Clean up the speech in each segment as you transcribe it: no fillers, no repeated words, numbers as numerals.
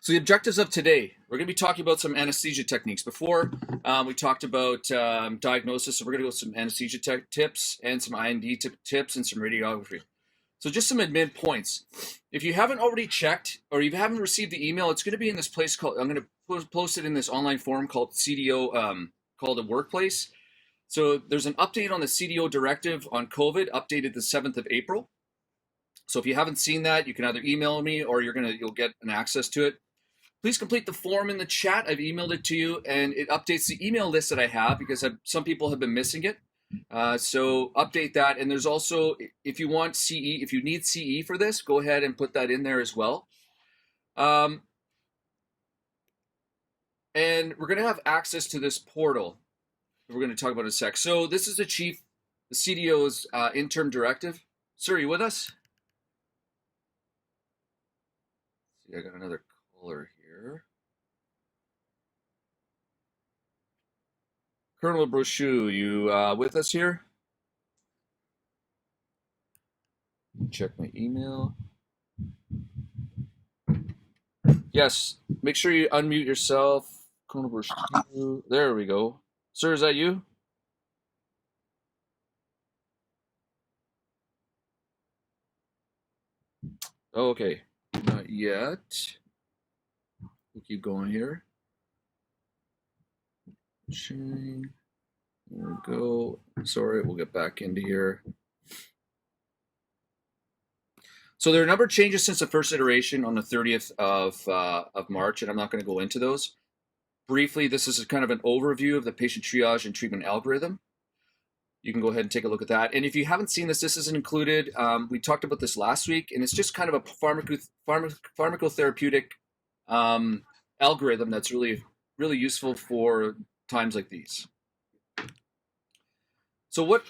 So the objectives of today, we're going to be talking about some anesthesia techniques. Before, we talked about diagnosis, so we're going to go some anesthesia tips and some I&D tips and some radiography. So just some admin points. If you haven't already checked or you haven't received the email, it's going to be in this place called, I'm going to post it in this online forum called CDO, called the Workplace. So there's an update on the CDO directive on COVID, updated the 7th of April. So if you haven't seen that, you can either email me or you'll get an access to it. Please complete the form in the chat. I've emailed it to you, and it updates the email list that I have because some people have been missing it. So update that. And there's also, if you want CE, if you need CE for this, go ahead and put that in there as well. And we're going to have access to this portal that we're going to talk about in a sec. So this is the CDO's interim directive. Sir, are you with us? See, I got another caller here. Colonel Brochu, you with us here? Check my email. Yes, make sure you unmute yourself. Colonel Brochu, there we go. Sir, is that you? Oh, okay, not yet. We'll keep going here. Sharing. There we go. Sorry, we'll get back into here. So there are a number of changes since the first iteration on the 30th of March, and I'm not going to go into those. Briefly, this is kind of an overview of the patient triage and treatment algorithm. You can go ahead and take a look at that. And if you haven't seen this, this isn't included. We talked about this last week, and it's just kind of a pharmacotherapeutic algorithm that's really, really useful for times like these. So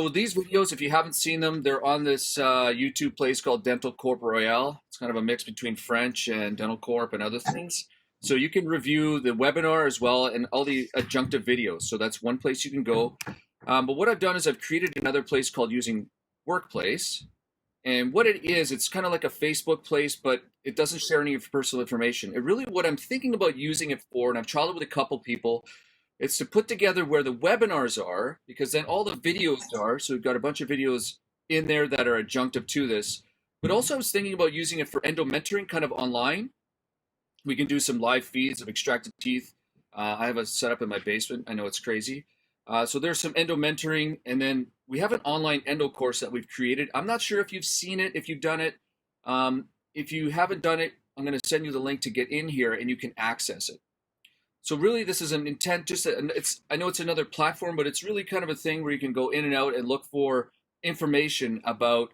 these videos, if you haven't seen them, they're on this YouTube place called Dental Corp Royale. It's kind of a mix between French and Dental Corp and other things. So you can review the webinar as well and all the adjunctive videos. So that's one place you can go. But what I've done is I've created another place called Using Workplace. And what it is, it's kind of like a Facebook place, but it doesn't share any personal information. It really, what I'm thinking about using it for, and I've tried it with a couple people, it's to put together where the webinars are, because then all the videos are. So we've got a bunch of videos in there that are adjunctive to this. But also I was thinking about using it for endo mentoring kind of online. We can do some live feeds of extracted teeth. I have a setup in my basement. I know it's crazy. So there's some endo mentoring, and then we have an online endo course that we've created. I'm not sure if you've seen it, if you've done it. If you haven't done it, I'm going to send you the link to get in here and you can access it. So really this is an intent, I know it's another platform, but it's really kind of a thing where you can go in and out and look for information about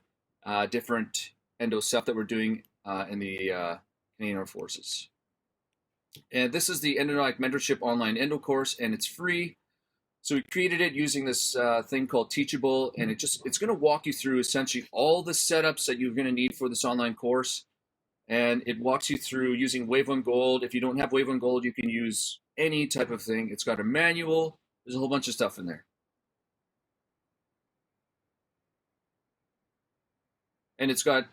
different endo stuff that we're doing in the Canadian Armed Forces. And this is the Endodontic Mentorship Online Endo course, and it's free. So we created it using this thing called Teachable, and it's going to walk you through essentially all the setups that you're going to need for this online course. And it walks you through using Wave 1 Gold. If you don't have Wave 1 Gold, you can use any type of thing. It's got a manual. There's a whole bunch of stuff in there. And it's got,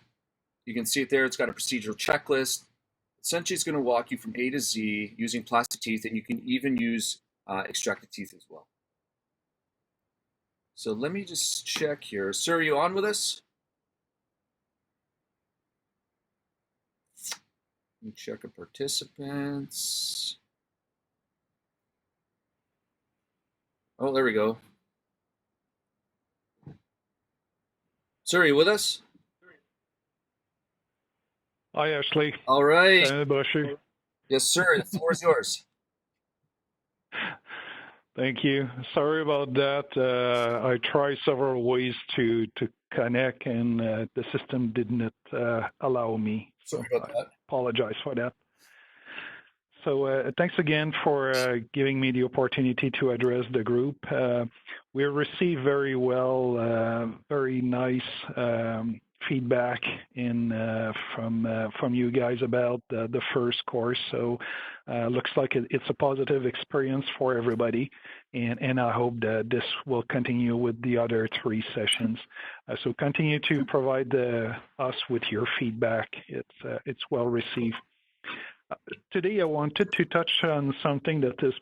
you can see it there, it's got a procedural checklist. Essentially, it's going to walk you from A to Z using plastic teeth, and you can even use extracted teeth as well. So let me just check here. Sir, are you on with us? Let me check the participants. Oh, there we go. Sir, are you with us? Hi, Ashley. All right. Brochu. Yes, sir. The floor is yours. Thank you. Sorry about that. I tried several ways to connect, and the system did not allow me. Sorry about that. Apologize for that. So thanks again for giving me the opportunity to address the group. We received very well, very nice feedback from you guys about the first course. So looks like it's a positive experience for everybody, and I hope that this will continue with the other 3 sessions. So continue to provide us with your feedback. It's well received. Today, I wanted to touch on something that is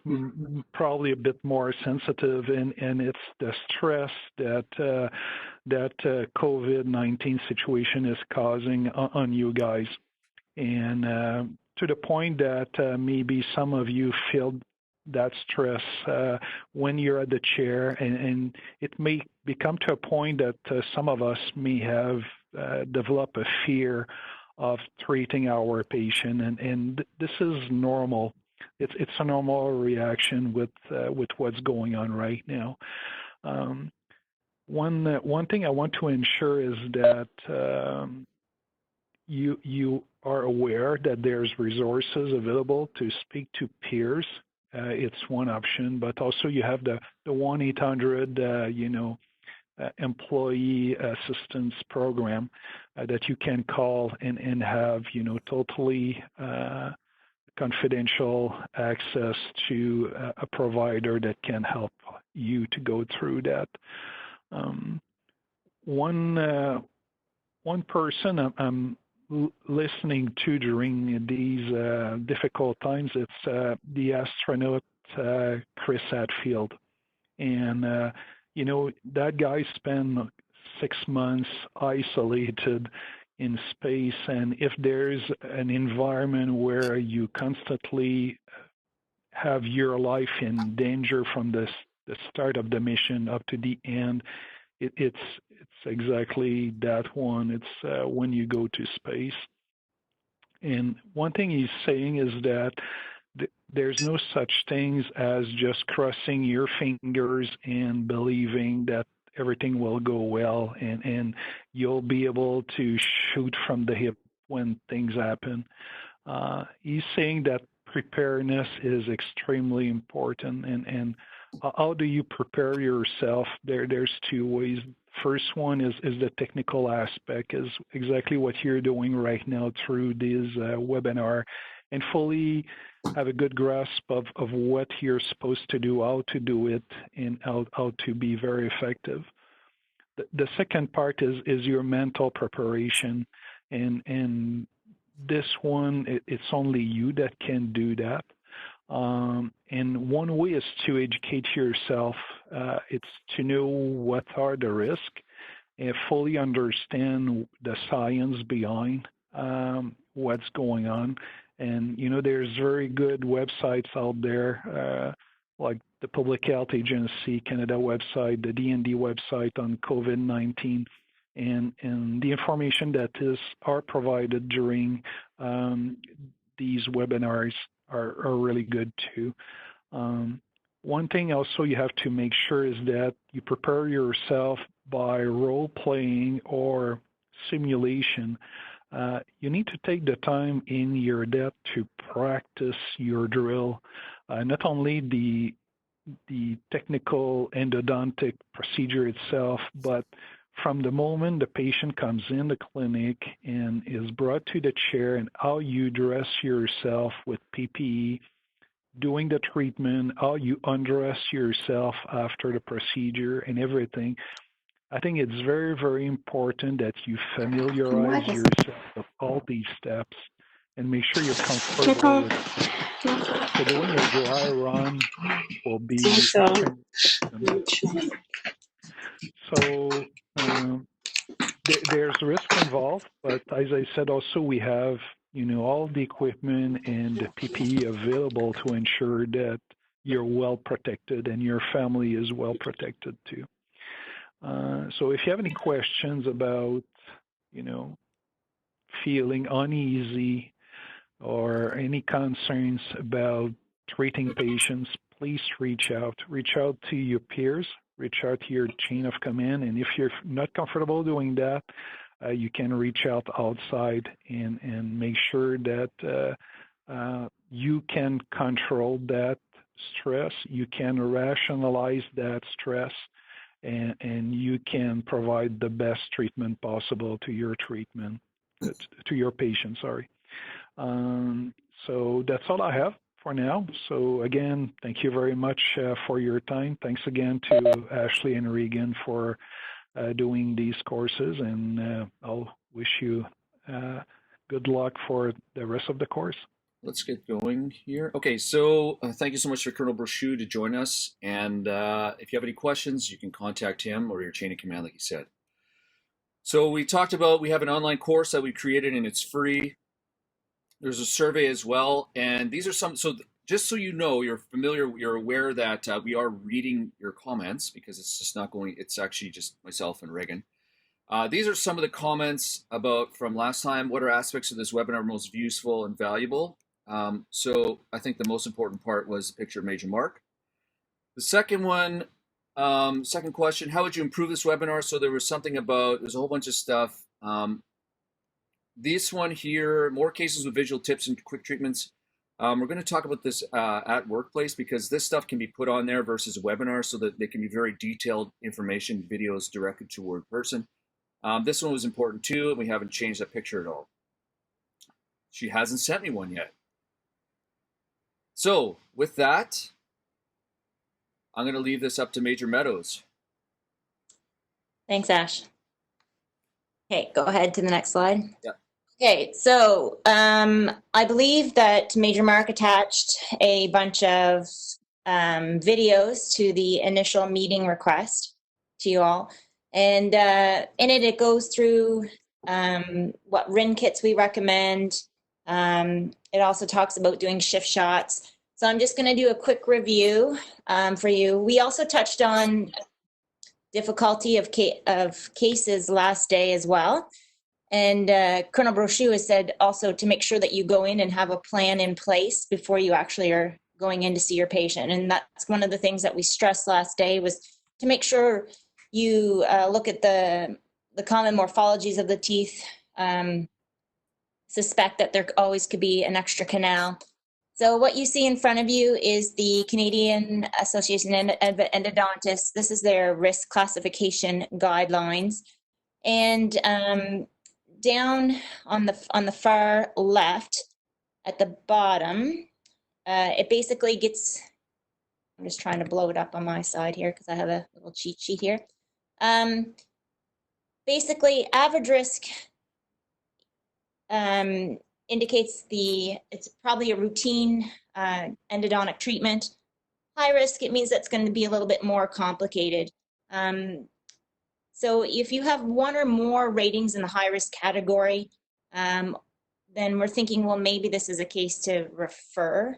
probably a bit more sensitive, and it's the stress that COVID-19 situation is causing on you guys, and to the point that maybe some of you feel that stress when you're at the chair, and it may become to a point that some of us may have developed a fear of treating our patient, and this is normal. It's a normal reaction with what's going on right now. One thing I want to ensure is that you are aware that there's resources available to speak to peers. It's one option, but also you have the 1-800 employee assistance program that you can call and have totally confidential access to a provider that can help you to go through that. One person I'm listening to during these difficult times, it's the astronaut Chris Hadfield. And, that guy spent 6 months isolated in space. And if there's an environment where you constantly have your life in danger from the start of the mission up to the end, it's exactly that one. It's when you go to space. And one thing he's saying is that there's no such things as just crossing your fingers and believing that everything will go well and you'll be able to shoot from the hip when things happen. He's saying that preparedness is extremely important. And how do you prepare yourself? There's two ways. First one is the technical aspect, is exactly what you're doing right now through this webinar, and fully have a good grasp of what you're supposed to do, how to do it, and how to be very effective. The second part is your mental preparation, and this one, it's only you that can do that. And one way is to educate yourself. It's to know what are the risks and fully understand the science behind what's going on. And, there's very good websites out there, like the Public Health Agency Canada website, the D&D website on COVID-19, and the information that are provided during these webinars are really good too. One thing also you have to make sure is that you prepare yourself by role-playing or simulation. You need to take the time in your depth to practice your drill, not only the technical endodontic procedure itself, but from the moment the patient comes in the clinic and is brought to the chair, and how you dress yourself with PPE, doing the treatment, how you undress yourself after the procedure and everything. I think it's very, very important that you familiarize yourself with all these steps and make sure you're comfortable with it. So doing a dry run will be extremely important. So there's risk involved, but as I said, also we have all the equipment and the PPE available to ensure that you're well protected and your family is well protected too. So if you have any questions about feeling uneasy or any concerns about treating patients, please reach out. Reach out to your peers. Reach out to your chain of command. And if you're not comfortable doing that, you can reach out outside and make sure that you can control that stress. You can rationalize that stress, and you can provide the best treatment possible to your patient. Sorry. So that's all I have for now. So again, thank you very much for your time. Thanks again to Ashley and Regan for doing these courses, and I'll wish you good luck for the rest of the course. let's get going here. Okay, so thank you so much for Colonel Brochu to join us. And if you have any questions, you can contact him or your chain of command, like you said. So we talked about, we have an online course that we created and it's free. There's a survey as well. And these are some, so just so you know, you're familiar, you're aware that we are reading your comments because it's just not going, it's actually just myself and Reagan. These are some of the comments about from last time. What are aspects of this webinar most useful and valuable? So I think the most important part was the picture of Major Mark. The second one, second question, how would you improve this webinar? So there was something about, there's a whole bunch of stuff. This one here, more cases with visual tips and quick treatments. We're going to talk about this at workplace because this stuff can be put on there versus a webinar so that they can be very detailed information, videos directed toward person. This one was important too, and we haven't changed that picture at all. She hasn't sent me one yet. So with that, I'm going to leave this up to Major Meadows. Thanks, Ash. Okay, go ahead to the next slide. Yeah. Okay, so I believe that Major Mark attached a bunch of videos to the initial meeting request to you all. And in it, it goes through what RIN kits we recommend. It also talks about doing shift shots. So I'm just going to do a quick review for you. We also touched on difficulty of cases last day as well. And Colonel Brochu has said also to make sure that you go in and have a plan in place before you actually are going in to see your patient. And that's one of the things that we stressed last day was to make sure you look at the common morphologies of the teeth, suspect that there always could be an extra canal. So what you see in front of you is the Canadian Association of Endodontists. This is their risk classification guidelines. And down on the far left at the bottom, it basically gets, I'm just trying to blow it up on my side here because I have a little cheat sheet here. Basically, average risk indicates it's probably a routine endodontic treatment. High risk, it means that's going to be a little bit more complicated. So if you have one or more ratings in the high risk category, then we're thinking, well, maybe this is a case to refer.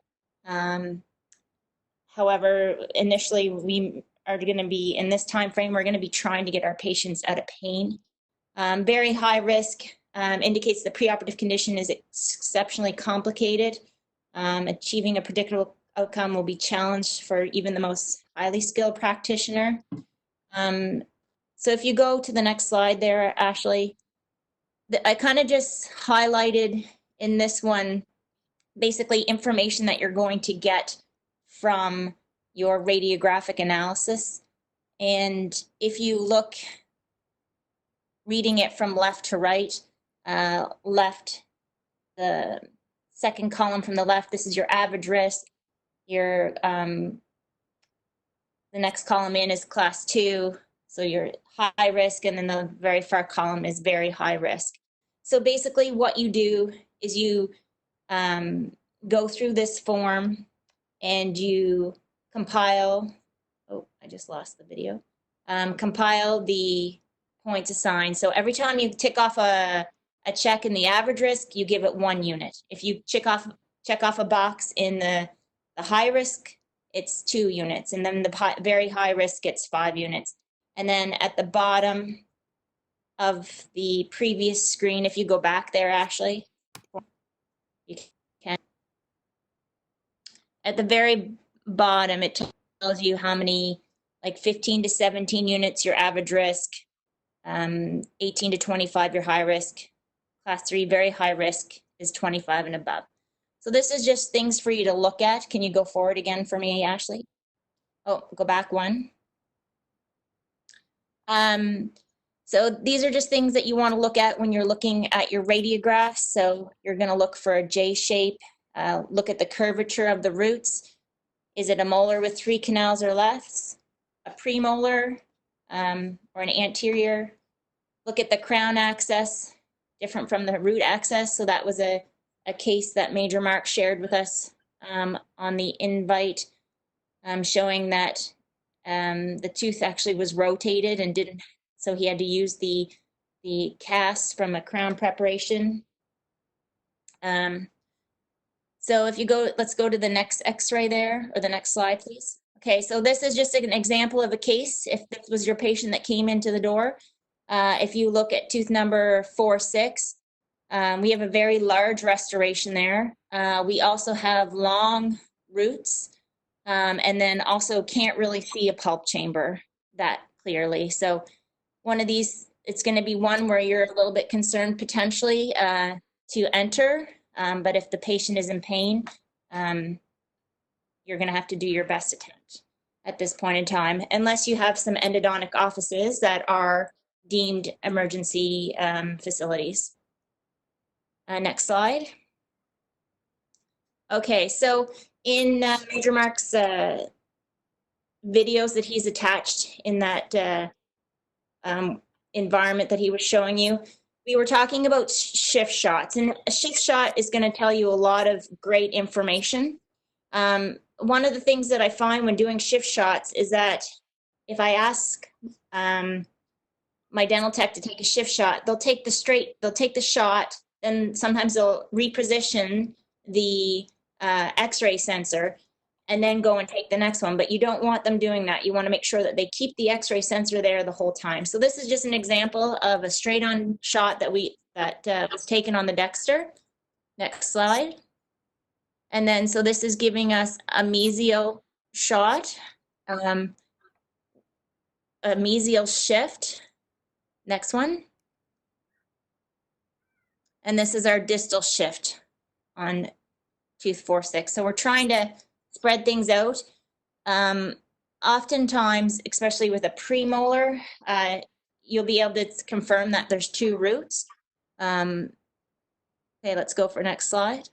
However, initially we are going to be, in this time frame, we're going to be trying to get our patients out of pain. Very high risk indicates the preoperative condition is exceptionally complicated. Achieving a predictable outcome will be challenged for even the most highly skilled practitioner. So if you go to the next slide there, Ashley, I kind of just highlighted in this one, basically information that you're going to get from your radiographic analysis. And if you look, reading it from left to right, left, the second column from the left, this is your average risk. Your the next column in is class 2, so your high risk, and then the very far column is very high risk. So basically what you do is you go through this form and you compile, oh, I just lost the video, compile the points assigned. So every time you tick off a check in the average risk, you give it 1 unit. If you check off a box in the high risk, it's 2 units. And then the very high risk gets 5 units. And then at the bottom of the previous screen, if you go back there, Ashley, you can. At the very bottom, it tells you how many, like 15 to 17 units, your average risk, 18 to 25, your high risk. Class 3, very high risk, is 25 and above. So this is just things for you to look at. Can you go forward again for me, Ashley? Oh, go back 1. So these are just things that you want to look at when you're looking at your radiographs. So you're going to look for a J shape, look at the curvature of the roots. Is it a molar with 3 canals or less? A premolar or an anterior? Look at the crown access, different from the root access. So that was a a case that Major Mark shared with us on the invite, showing that the tooth actually was rotated and didn't, so he had to use the cast from a crown preparation. So if you go, let's go to the next x-ray there, or the next slide, please. Okay, so this is just an example of a case. If this was your patient that came into the door, if you look at tooth number 4-6, we have a very large restoration there. We also have long roots, and then also can't really see a pulp chamber that clearly. So one of these, it's going to be one where you're a little bit concerned potentially to enter, but if the patient is in pain, you're going to have to do your best attempt at this point in time, unless you have some endodontic offices that are deemed emergency facilities. Next slide. Okay, so in Major Mark's videos that he's attached in that environment that he was showing you, we were talking about shift shots, and a shift shot is going to tell you a lot of great information. One of the things that I find when doing shift shots is that if I ask my dental tech to take a shift shot, they'll take the shot, and sometimes they'll reposition the x-ray sensor and then go and take the next one. But you don't want them doing that. You want to make sure that they keep the x-ray sensor there the whole time. So this is just an example of a straight-on shot that was taken on the Dexter. Next slide. And then, so this is giving us a mesial shot, a mesial shift. Next one. And this is our distal shift on tooth 4-6. So we're trying to spread things out. Oftentimes, especially with a premolar, you'll be able to confirm that there's 2 roots. Okay, let's go for next slide.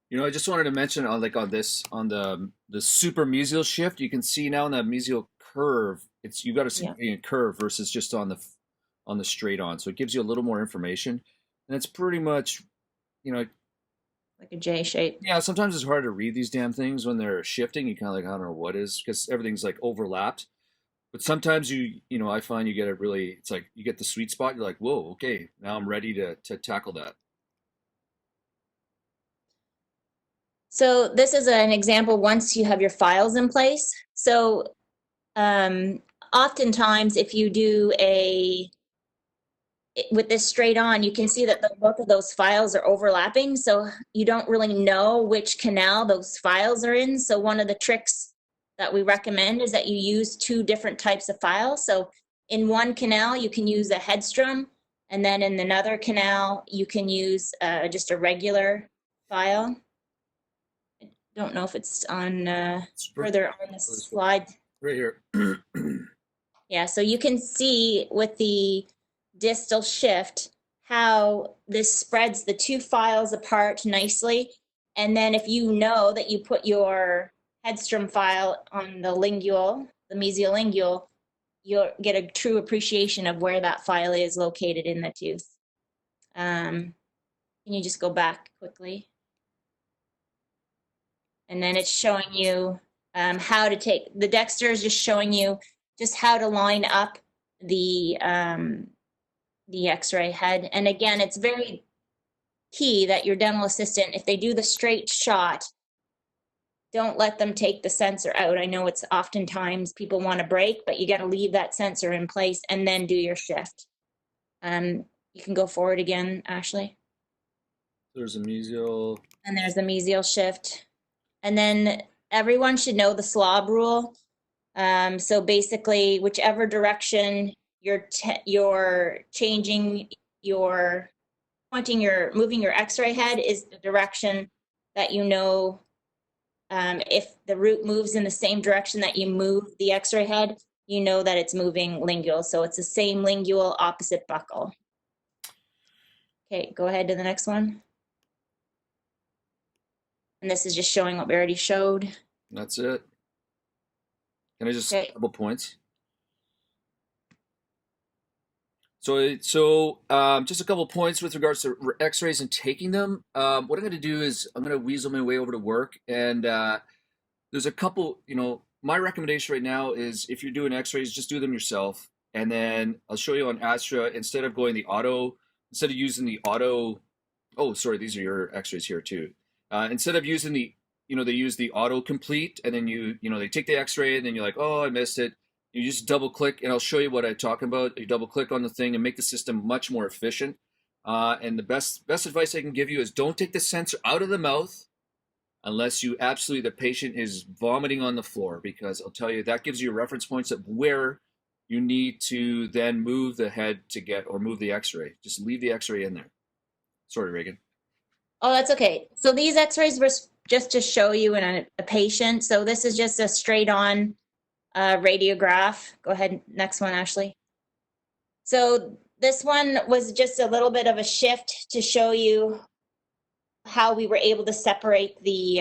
You know, I just wanted to mention on the super mesial shift, you can see now in that mesial curve, you got to see a curve versus just on the straight on. So it gives you a little more information, and it's pretty much, you know, like a J shape. Yeah, sometimes it's hard to read these damn things when they're shifting. You kind of like, I don't know what is, because everything's like overlapped. But sometimes you know, I find you get it really, it's like you get the sweet spot. You're like, whoa, okay, now I'm ready to tackle that. So this is an example once you have your files in place. So oftentimes if you do with this straight on, you can see that both of those files are overlapping. So you don't really know which canal those files are in. So one of the tricks that we recommend is that you use 2 different types of files. So in one canal, you can use a headstrom. And then in another canal, you can use just a regular file. I don't know if it's on further on the slide. Right here. Yeah, so you can see with the distal shift how this spreads the 2 files apart nicely. And then if you know that you put your headstrom file on the lingual, the mesial lingual, you'll get a true appreciation of where that file is located in the tooth. Can you just go back quickly? And then it's showing you how to take, the Dexter is just showing you just how to line up the x-ray head. And again, it's very key that your dental assistant, if they do the straight shot, don't let them take the sensor out. I know it's oftentimes people want to break, but you got to leave that sensor in place and then do your shift. You can go forward again, Ashley. There's a mesial. And there's the mesial shift. And then everyone should know the slob rule. So basically, whichever direction you're changing your moving your x-ray head is the direction that you know. If the root moves in the same direction that you move the x-ray head, you know that it's moving lingual. So it's the same lingual, opposite buccal. Okay, go ahead to the next one. And this is just showing what we already showed. That's it. Can I just Okay. couple points? Just a couple points with regards to X-rays and taking them. What I'm going to do is I'm going to weasel my way over to work, and there's a couple. My recommendation right now is if you're doing X-rays, just do them yourself, and then I'll show you on Astra instead of using the auto. Oh, sorry, these are your X-rays here too. Instead of using they use the auto complete, and then they take the X-ray, and then you're like, oh, I missed it. You just double click, and I'll show you what I'm talking about. You double click on the thing and make the system much more efficient. And the best advice I can give you is don't take the sensor out of the mouth unless the patient is vomiting on the floor, because I'll tell you that gives you reference points of where you need to then move the head or move the X-ray. Just leave the X-ray in there. Sorry, Reagan. Oh, that's okay. So these X-rays were just to show you in a patient. So this is just a straight on radiograph. Go ahead, next one, Ashley. So this one was just a little bit of a shift to show you how we were able to separate the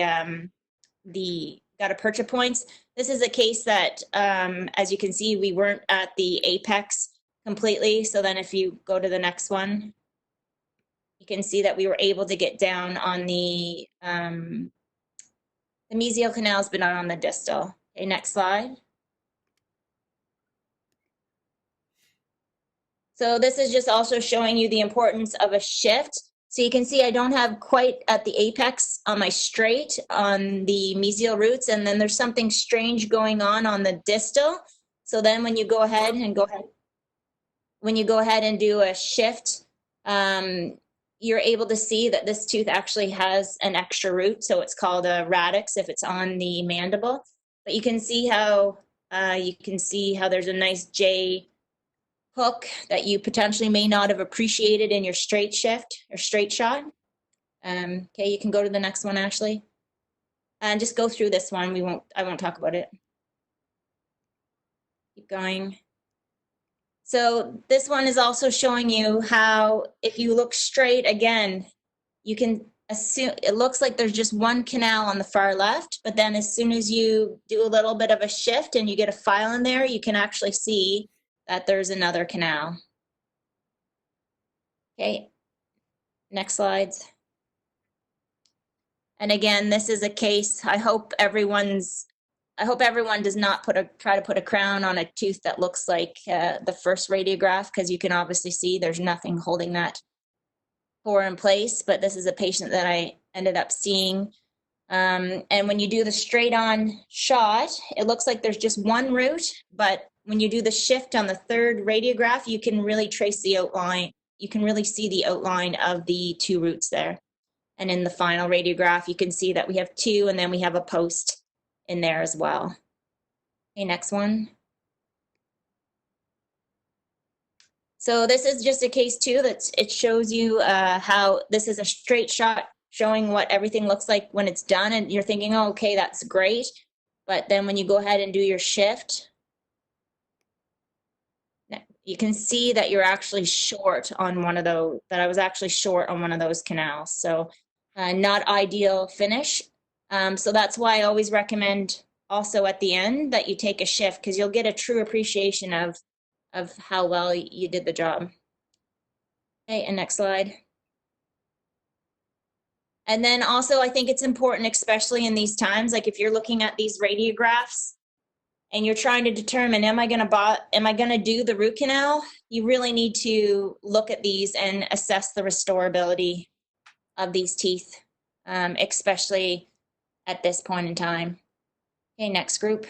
gutta-percha points. This is a case that, as you can see, we weren't at the apex completely. So then if you go to the next one, you can see that we were able to get down on the mesial canals, but not on the distal. Okay, next slide. So this is just also showing you the importance of a shift. So you can see I don't have quite at the apex on my straight on the mesial roots, and then there's something strange going on the distal. So then when you go ahead and do a shift, you're able to see that this tooth actually has an extra root. So it's called a radix if it's on the mandible. But you can see how there's a nice J hook that you potentially may not have appreciated in your straight shift or straight shot. Okay, you can go to the next one, Ashley. And just go through this one. I won't talk about it. Keep going. So this one is also showing you how if you look straight again, you can assume it looks like there's just one canal on the far left, but then as soon as you do a little bit of a shift and you get a file in there, you can actually see that there's another canal. Okay, next slides. And again, this is a case, I hope everyone does not try to put a crown on a tooth that looks like the first radiograph, because you can obviously see there's nothing holding that core in place, but this is a patient that I ended up seeing. And when you do the straight on shot, it looks like there's just one root, but when you do the shift on the third radiograph, you can really trace the outline. You can really see the outline of the two roots there. And in the final radiograph, you can see that we have two, and then we have a post in there as well. Okay, next one. So this is just a case too it shows you how this is a straight shot showing what everything looks like when it's done, and you're thinking, oh, okay, that's great. But then when you go ahead and do your shift, you can see that you're actually short on one of those, that I was actually short on one of those canals. So not ideal finish. So that's why I always recommend also at the end that you take a shift, because you'll get a true appreciation of how well you did the job. Okay, and next slide. And then also I think it's important, especially in these times, like if you're looking at these radiographs and you're trying to determine, am I gonna do the root canal? You really need to look at these and assess the restorability of these teeth, especially at this point in time. Okay, next group.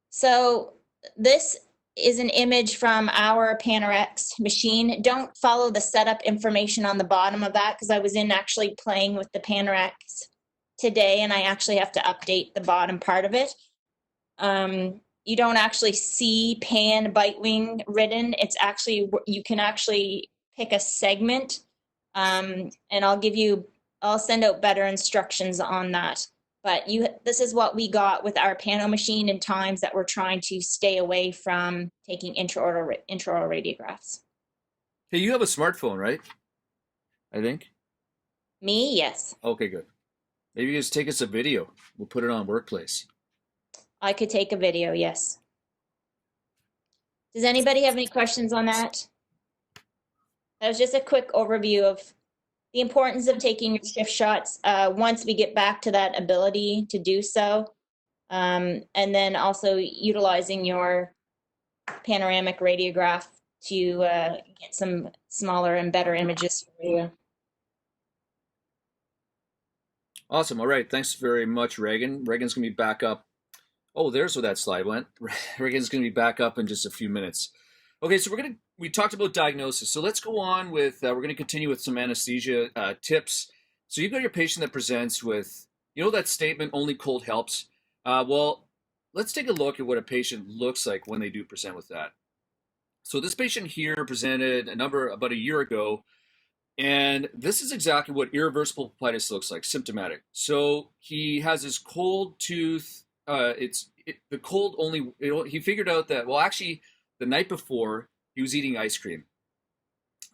So this is an image from our Panorex machine. Don't follow the setup information on the bottom of that, because I was actually playing with the Panorex today, and I actually have to update the bottom part of it. You don't actually see pan bite wing written. It's actually, you can actually pick a segment, and I'll send out better instructions on that. But this is what we got with our Pano machine in times that we're trying to stay away from taking intraoral radiographs. Hey, you have a smartphone, right? I think. Me, yes. Okay, good. Maybe you just take us a video. We'll put it on Workplace. I could take a video, yes. Does anybody have any questions on that? That was just a quick overview of the importance of taking your shift shots once we get back to that ability to do so. And then also utilizing your panoramic radiograph to get some smaller and better images for you. Awesome. All right. Thanks very much, Reagan. Reagan's going to be back up. Oh, there's where that slide went. Reagan's going to be back up in just a few minutes. Okay, so we talked about diagnosis. So let's go on with, we're going to continue with some anesthesia tips. So you've got your patient that presents with, you know, that statement, only cold helps. Well, let's take a look at what a patient looks like when they do present with that. So this patient here presented about a year ago, and this is exactly what irreversible pulpitis looks like, symptomatic. So he has his cold tooth. The cold only, he figured out that, well, actually, the night before, he was eating ice cream.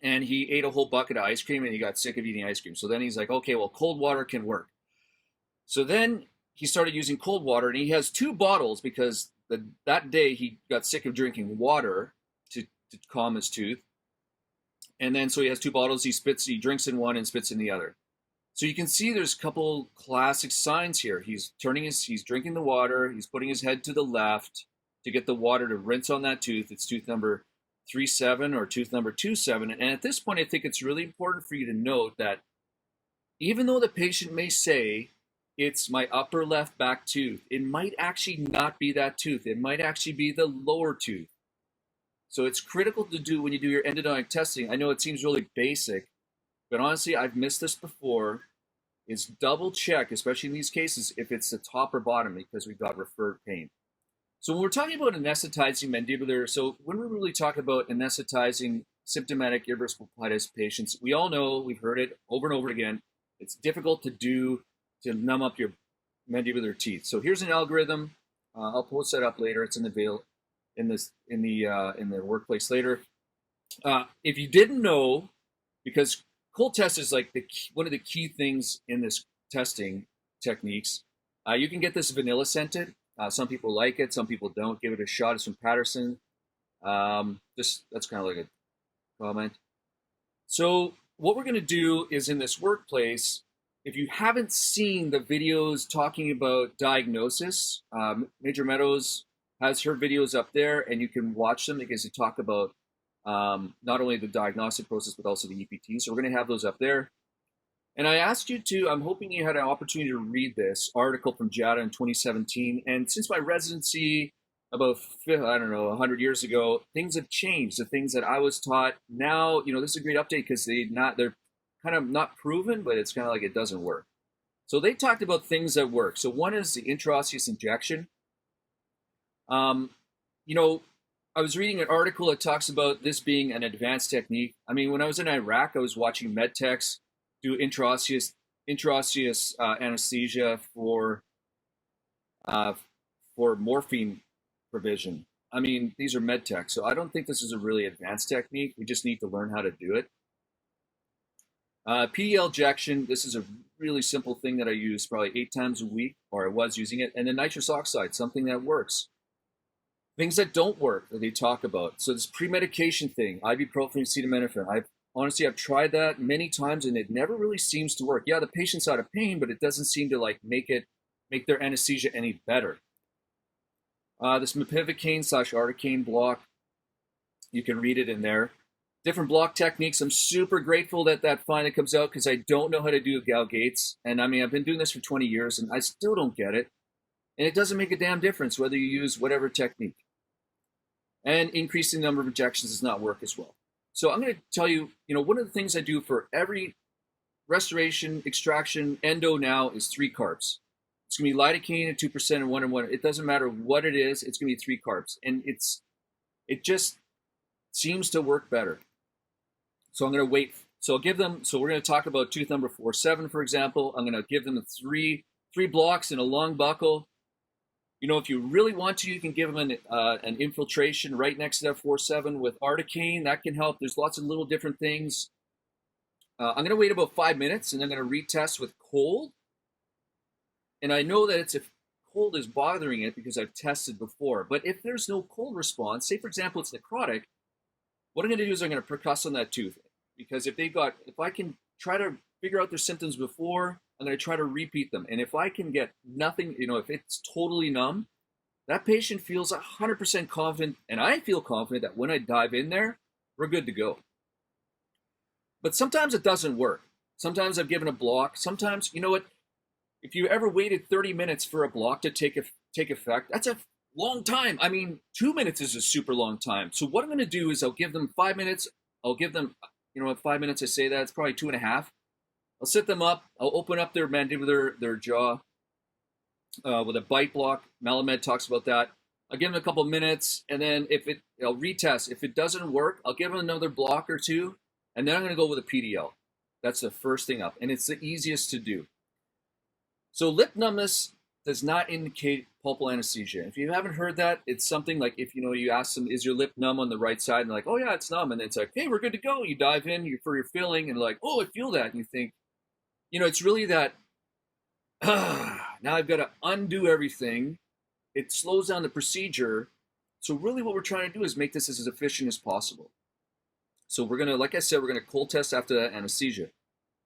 And he ate a whole bucket of ice cream, and he got sick of eating ice cream. So then he's like, okay, well, cold water can work. So then he started using cold water, and he has 2 bottles because that day he got sick of drinking water to calm his tooth. And then so he has 2 bottles, he drinks in one and spits in the other. So you can see there's a couple classic signs here. He's drinking the water, he's putting his head to the left to get the water to rinse on that tooth. It's tooth number 3-7 or tooth number 2-7. And at this point, I think it's really important for you to note that even though the patient may say, it's my upper left back tooth, it might actually not be that tooth. It might actually be the lower tooth. So it's critical to do when you do your endodontic testing. I know it seems really basic, but honestly, I've missed this before, is double check, especially in these cases, if it's the top or bottom because we've got referred pain. So when we're talking about anesthetizing mandibular, so when we really talk about anesthetizing symptomatic irreversible pulpitis patients, we all know, we've heard it over and over again, it's difficult to do to numb up your mandibular teeth. So here's an algorithm. I'll post that up later. It's in the workplace later. If you didn't know, because cold test is like one of the key things in this testing techniques, you can get this vanilla scented. Some people like it, some people don't. Give it a shot. It's from Patterson. That's kind of like a comment. So what we're going to do is in this workplace, if you haven't seen the videos talking about diagnosis, Major Meadows has her videos up there, and you can watch them because they talk about not only the diagnostic process, but also the EPT. So we're going to have those up there. And I asked you to, I'm hoping you had an opportunity to read this article from JADA in 2017. And since my residency about, 100 years ago, things have changed. The things that I was taught now, this is a great update because they're kind of not proven, but it's kind of like it doesn't work. So they talked about things that work. So one is the intraosseous injection. I was reading an article that talks about this being an advanced technique. I mean, when I was in Iraq, I was watching med techs do intraosseous anesthesia for morphine provision. I mean, these are med techs, so I don't think this is a really advanced technique. We just need to learn how to do it. PDL ejection, this is a really simple thing that I use probably 8 times a week, or I was using it. And then nitrous oxide, something that works. Things that don't work that they talk about. So this pre-medication thing, ibuprofen, acetaminophen. I've tried that many times and it never really seems to work. Yeah, the patient's out of pain, but it doesn't seem to make their anesthesia any better. This mepivacaine/articaine block, you can read it in there. Different block techniques. I'm super grateful that finally comes out because I don't know how to do Gal Gates. And I mean, I've been doing this for 20 years and I still don't get it. And it doesn't make a damn difference whether you use whatever technique. And increasing the number of injections does not work as well. So I'm going to tell you, one of the things I do for every restoration, extraction, endo now is 3 carbs. It's going to be lidocaine at 2% and 1 and 1. It doesn't matter what it is. It's going to be 3 carbs. And it just seems to work better. So I'm going to wait. So we're going to talk about tooth number 4-7, for example. I'm going to give them 3 blocks in a long buckle. If you really want to, you can give them an infiltration right next to that 4-7 with articaine. That can help. There's lots of little different things. I'm going to wait about 5 minutes, and I'm going to retest with cold. And I know that it's a cold is bothering it because I've tested before. But if there's no cold response, say for example it's necrotic, what I'm going to do is I'm going to percuss on that tooth, because if I can try to figure out their symptoms before, I'm going to try to repeat them. And if I can get nothing, if it's totally numb, that patient feels 100% confident, and I feel confident that when I dive in there, we're good to go. But sometimes it doesn't work. Sometimes I've given a block. Sometimes, you know what? If you ever waited 30 minutes for a block to take effect, that's a long time. I mean, 2 minutes is a super long time. So what I'm going to do is I'll give them 5 minutes. I'll give them, at 5 minutes I say that, it's probably 2.5. I'll sit them up. I'll open up their mandibular, their jaw with a bite block. Malamed talks about that. I'll give them a couple minutes, and then I'll retest. If it doesn't work, I'll give them another block or two, and then I'm going to go with a PDL. That's the first thing up, and it's the easiest to do. So lip numbness does not indicate pulpal anesthesia. If you haven't heard that, it's something like if you ask them, is your lip numb on the right side? And they're like, oh yeah, it's numb. And then it's like, hey, we're good to go. You dive in for your filling, and like, oh, I feel that. And you think, it's really that, now I've got to undo everything. It slows down the procedure. So really what we're trying to do is make this as efficient as possible. So we're going to, like I said, we're going to cold test after that anesthesia.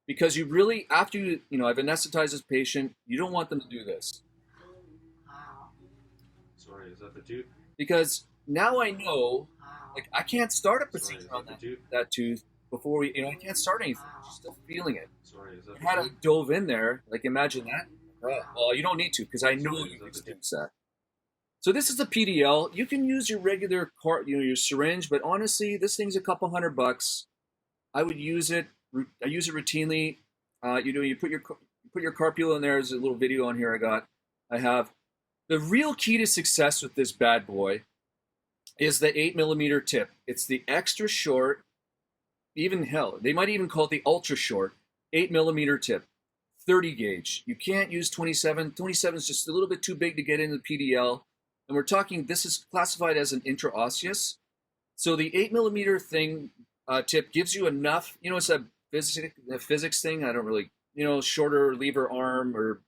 Because you really, after I've anesthetized this patient, you don't want them to do this. Sorry, is that the tooth? Because now I know, like, I can't start a procedure on that tooth before I can't start anything. She's still feeling it. Sorry, is that had I dove in there, like, imagine that. Well, you don't need to, because I know you can experience that. So this is the PDL. You can use your regular your syringe, but honestly, this thing's a couple $100. I would use it. I use it routinely. You put your carpula in there. There's a little video on here I have. The real key to success with this bad boy is the 8mm tip. It's the extra short, they might even call it the ultra short, 8mm tip, 30 gauge. You can't use 27. 27 is just a little bit too big to get into the PDL. And we're talking, this is classified as an intraosseous. So the 8mm tip gives you enough, it's a physics thing. I don't really, shorter lever arm or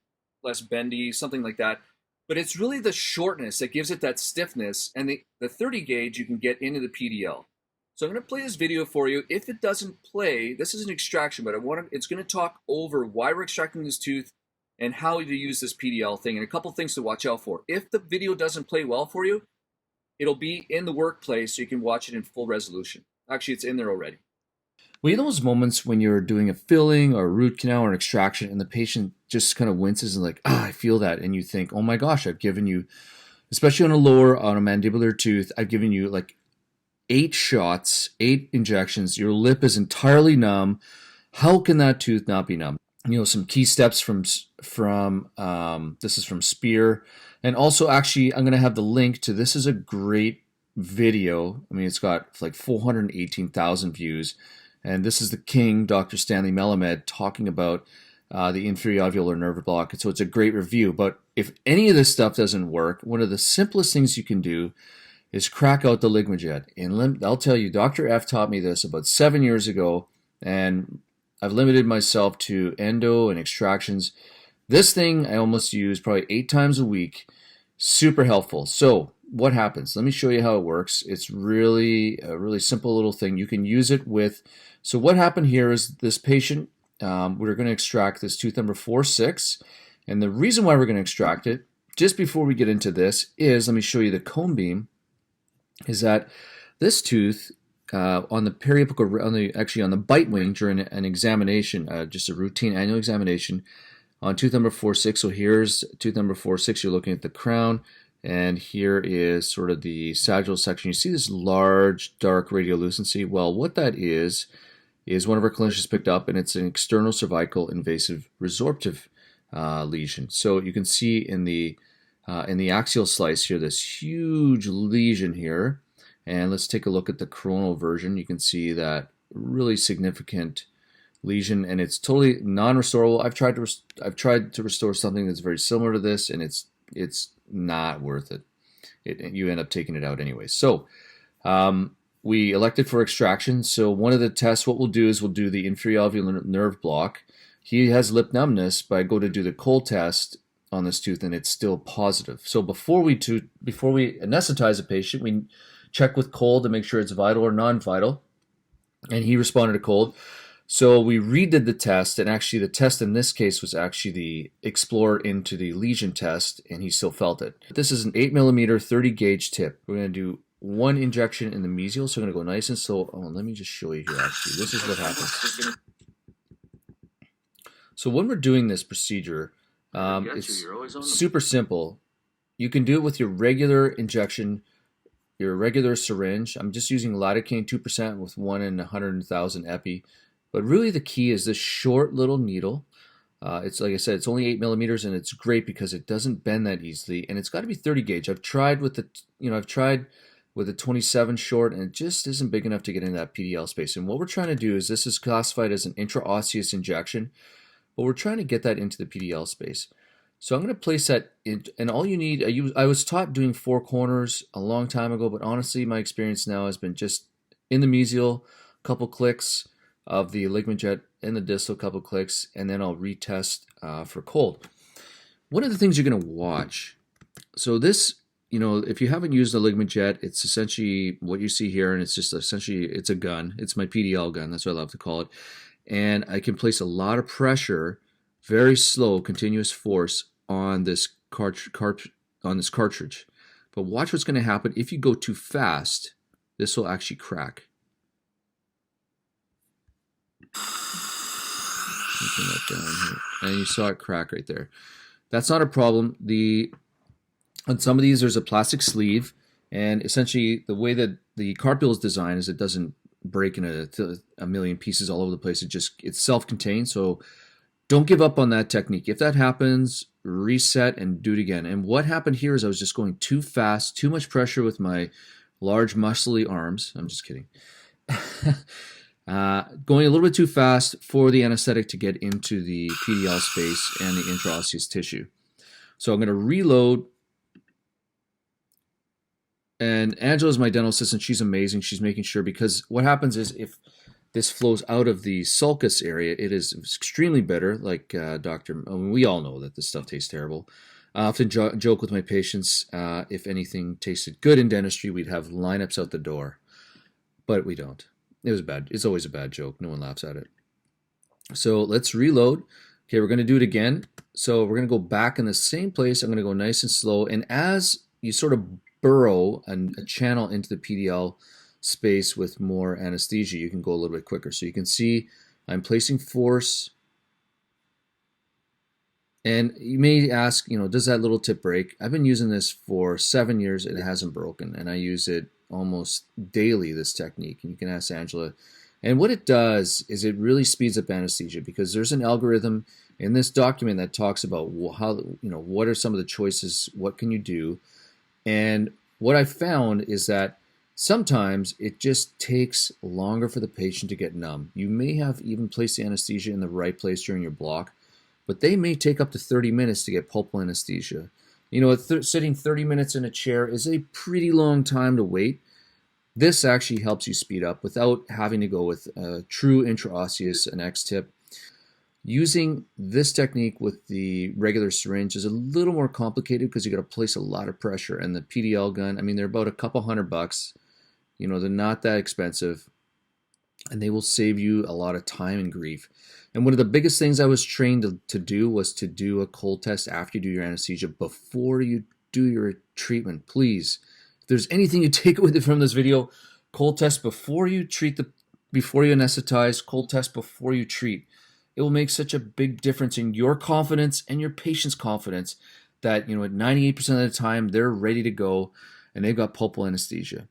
less bendy, something like that. But it's really the shortness that gives it that stiffness. And the 30 gauge you can get into the PDL. So I'm going to play this video for you. If it doesn't play, this is an extraction, but it's going to talk over why we're extracting this tooth and how to use this PDL thing, and a couple things to watch out for. If the video doesn't play well for you, it'll be in the workplace so you can watch it in full resolution. Actually, it's in there already. Well, those moments when you're doing a filling or a root canal or an extraction and the patient just kind of winces and like, I feel that. And you think, oh my gosh, I've given you, especially on a mandibular tooth, I've given you like 8 shots, 8 injections. Your lip is entirely numb. How can that tooth not be numb? Some key steps from this is from Spear. And also, actually, I'm going to have the link to, this is a great video. I mean, it's got like 418,000 views. And this is the king, Dr. Stanley Melamed, talking about the inferior alveolar nerve block. And so it's a great review. But if any of this stuff doesn't work, one of the simplest things you can do is crack out the Ligmajet. And I'll tell you, Dr. F taught me this about 7 years ago, and I've limited myself to endo and extractions. This thing I almost use probably 8 times a week. Super helpful. So what happens? Let me show you how it works. It's really a really simple little thing. You can use it with, so what happened here is this patient, we're going to extract this tooth number 4-6. And the reason why we're going to extract it, just before we get into this, is, let me show you the cone beam, is that this tooth on the periapical, actually on the bite wing during an examination, just a routine annual examination on tooth number 4-6. So here's tooth number 4-6. You're looking at the crown, and here is sort of the sagittal section. You see this large, dark radiolucency. Well, what that is one of our clinicians picked up, and it's an external cervical invasive resorptive lesion. So you can see in the axial slice here, this huge lesion here. And let's take a look at the coronal version. You can see that really significant lesion, and it's totally non-restorable. I've tried to restore something that's very similar to this, and it's not worth it. You end up taking it out anyway. So we elected for extraction. So one of the tests, what we'll do is we'll do the inferior alveolar nerve block. He has lip numbness, but I go to do the cold test, on this tooth and it's still positive. So before we anesthetize a patient, we check with cold to make sure it's vital or non-vital. And he responded to cold. So we redid the test, and actually the test in this case was actually the Explorer into the lesion test, and he still felt it. This is an 8mm 30 gauge tip. We're going to do one injection in the mesial, so I'm going to go nice and slow. Oh, let me just show you here actually. This is what happens. So when we're doing this procedure, it's super simple. You can do it with your regular injection, your regular syringe. I'm just using lidocaine 2% with 1 in 100,000 epi. But really the key is this short little needle. It's like I said, it's only 8mm, and it's great because it doesn't bend that easily. And it's got to be 30 gauge. I've tried with the 27 short, and it just isn't big enough to get into that PDL space. And what we're trying to do is, this is classified as an intraosseous injection, but we're trying to get that into the PDL space. So I'm going to place that in, and all you need, I was taught doing 4 corners a long time ago, but honestly my experience now has been just in the mesial, a couple clicks of the ligament jet, in the distal, a couple clicks, and then I'll retest for cold. One of the things you're going to watch, so this, if you haven't used a ligament jet, it's essentially what you see here, and it's just essentially, it's a gun. It's my PDL gun, that's what I love to call it. And I can place a lot of pressure, very slow, continuous force on this cartridge. But watch what's going to happen. If you go too fast, this will actually crack. Turn that down here. And you saw it crack right there. That's not a problem. On some of these, there's a plastic sleeve, and essentially the way that the carpule is designed is it doesn't break in a million pieces all over the place. It's self-contained, so don't give up on that technique. If that happens, reset and do it again. And what happened here is I was just going too fast, too much pressure with my large muscly arms. I'm just kidding. Going a little bit too fast for the anesthetic to get into the PDL space and the intraosseous tissue. So I'm going to reload. And Angela is my dental assistant. She's amazing. She's making sure, because what happens is if this flows out of the sulcus area, it is extremely bitter. Like we all know that this stuff tastes terrible. I often joke with my patients, if anything tasted good in dentistry, we'd have lineups out the door. But we don't. It was bad. It's always a bad joke. No one laughs at it. So let's reload. Okay, we're going to do it again. So we're going to go back in the same place. I'm going to go nice and slow. And as you sort of burrow a channel into the PDL space with more anesthesia, you can go a little bit quicker. So you can see I'm placing force. And you may ask, does that little tip break? I've been using this for 7 years. It hasn't broken. And I use it almost daily, this technique. And you can ask Angela. And what it does is it really speeds up anesthesia, because there's an algorithm in this document that talks about how, what are some of the choices, what can you do? And what I found is that sometimes it just takes longer for the patient to get numb. You may have even placed the anesthesia in the right place during your block, but they may take up to 30 minutes to get pulpal anesthesia. Sitting 30 minutes in a chair is a pretty long time to wait. This actually helps you speed up without having to go with a true intraosseous, an X-tip. Using this technique with the regular syringe is a little more complicated because you got to place a lot of pressure. And the PDL gun, they're about a couple $100. They're not that expensive, and they will save you a lot of time and grief. And one of the biggest things I was trained to do was to do a cold test after you do your anesthesia before you do your treatment. Please, if there's anything you take away from this video, cold test before you before you anesthetize, cold test before you treat. It will make such a big difference in your confidence and your patient's confidence that, at 98% of the time, they're ready to go and they've got pulpal anesthesia.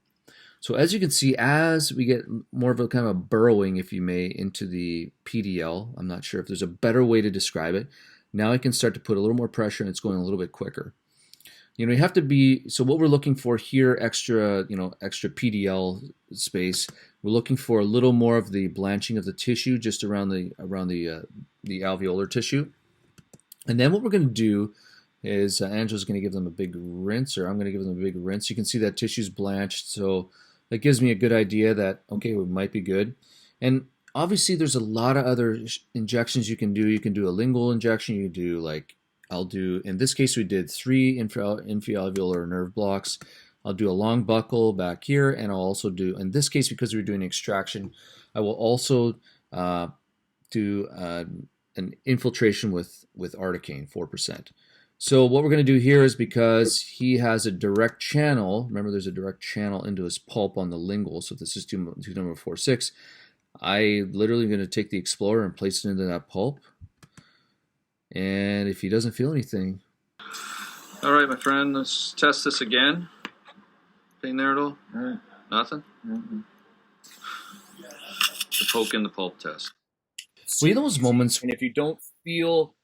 So as you can see, as we get more of a kind of a burrowing, if you may, into the PDL, I'm not sure if there's a better way to describe it. Now I can start to put a little more pressure and it's going a little bit quicker. You have to be, so what we're looking for here, extra PDL space. We're looking for a little more of the blanching of the tissue just around the alveolar tissue. And then what we're going to do is Angela's going to give them a big rinse, or I'm going to give them a big rinse. You can see that tissue's blanched, so that gives me a good idea that, okay, we might be good. And obviously there's a lot of other injections you can do. You can do a lingual injection. You can do like I'll do, in this case, we did 3 infraalveolar nerve blocks. I'll do a long buckle back here, and I'll also do, in this case, because we're doing extraction, I will also do an infiltration with articaine, 4%. So what we're going to do here is, because he has a direct channel, remember there's a direct channel into his pulp on the lingual, so this is tooth number 4-6, I literally going to take the Explorer and place it into that pulp. And if he doesn't feel anything. All right, my friend, let's test this again. Pain there at all? Nothing? Mm-hmm. The poke in the pulp test. Well, those moments. And if you don't feel,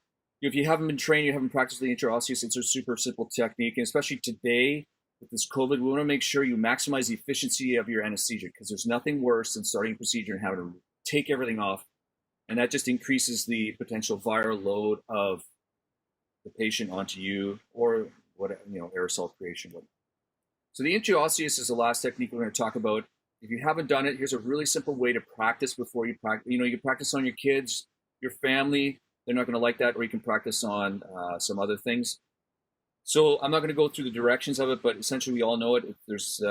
if you haven't been trained, you haven't practiced the intraosseous, it's a super simple technique. And especially today with this COVID, we want to make sure you maximize the efficiency of your anesthesia, because there's nothing worse than starting a procedure and having to take everything off. And that just increases the potential viral load of the patient onto you, or what, aerosol creation. So the intraosseous is the last technique we're going to talk about. If you haven't done it, here's a really simple way to practice before you practice. You can practice on your kids, your family. They're not going to like that, or you can practice on some other things. So I'm not going to go through the directions of it, but essentially we all know it. There's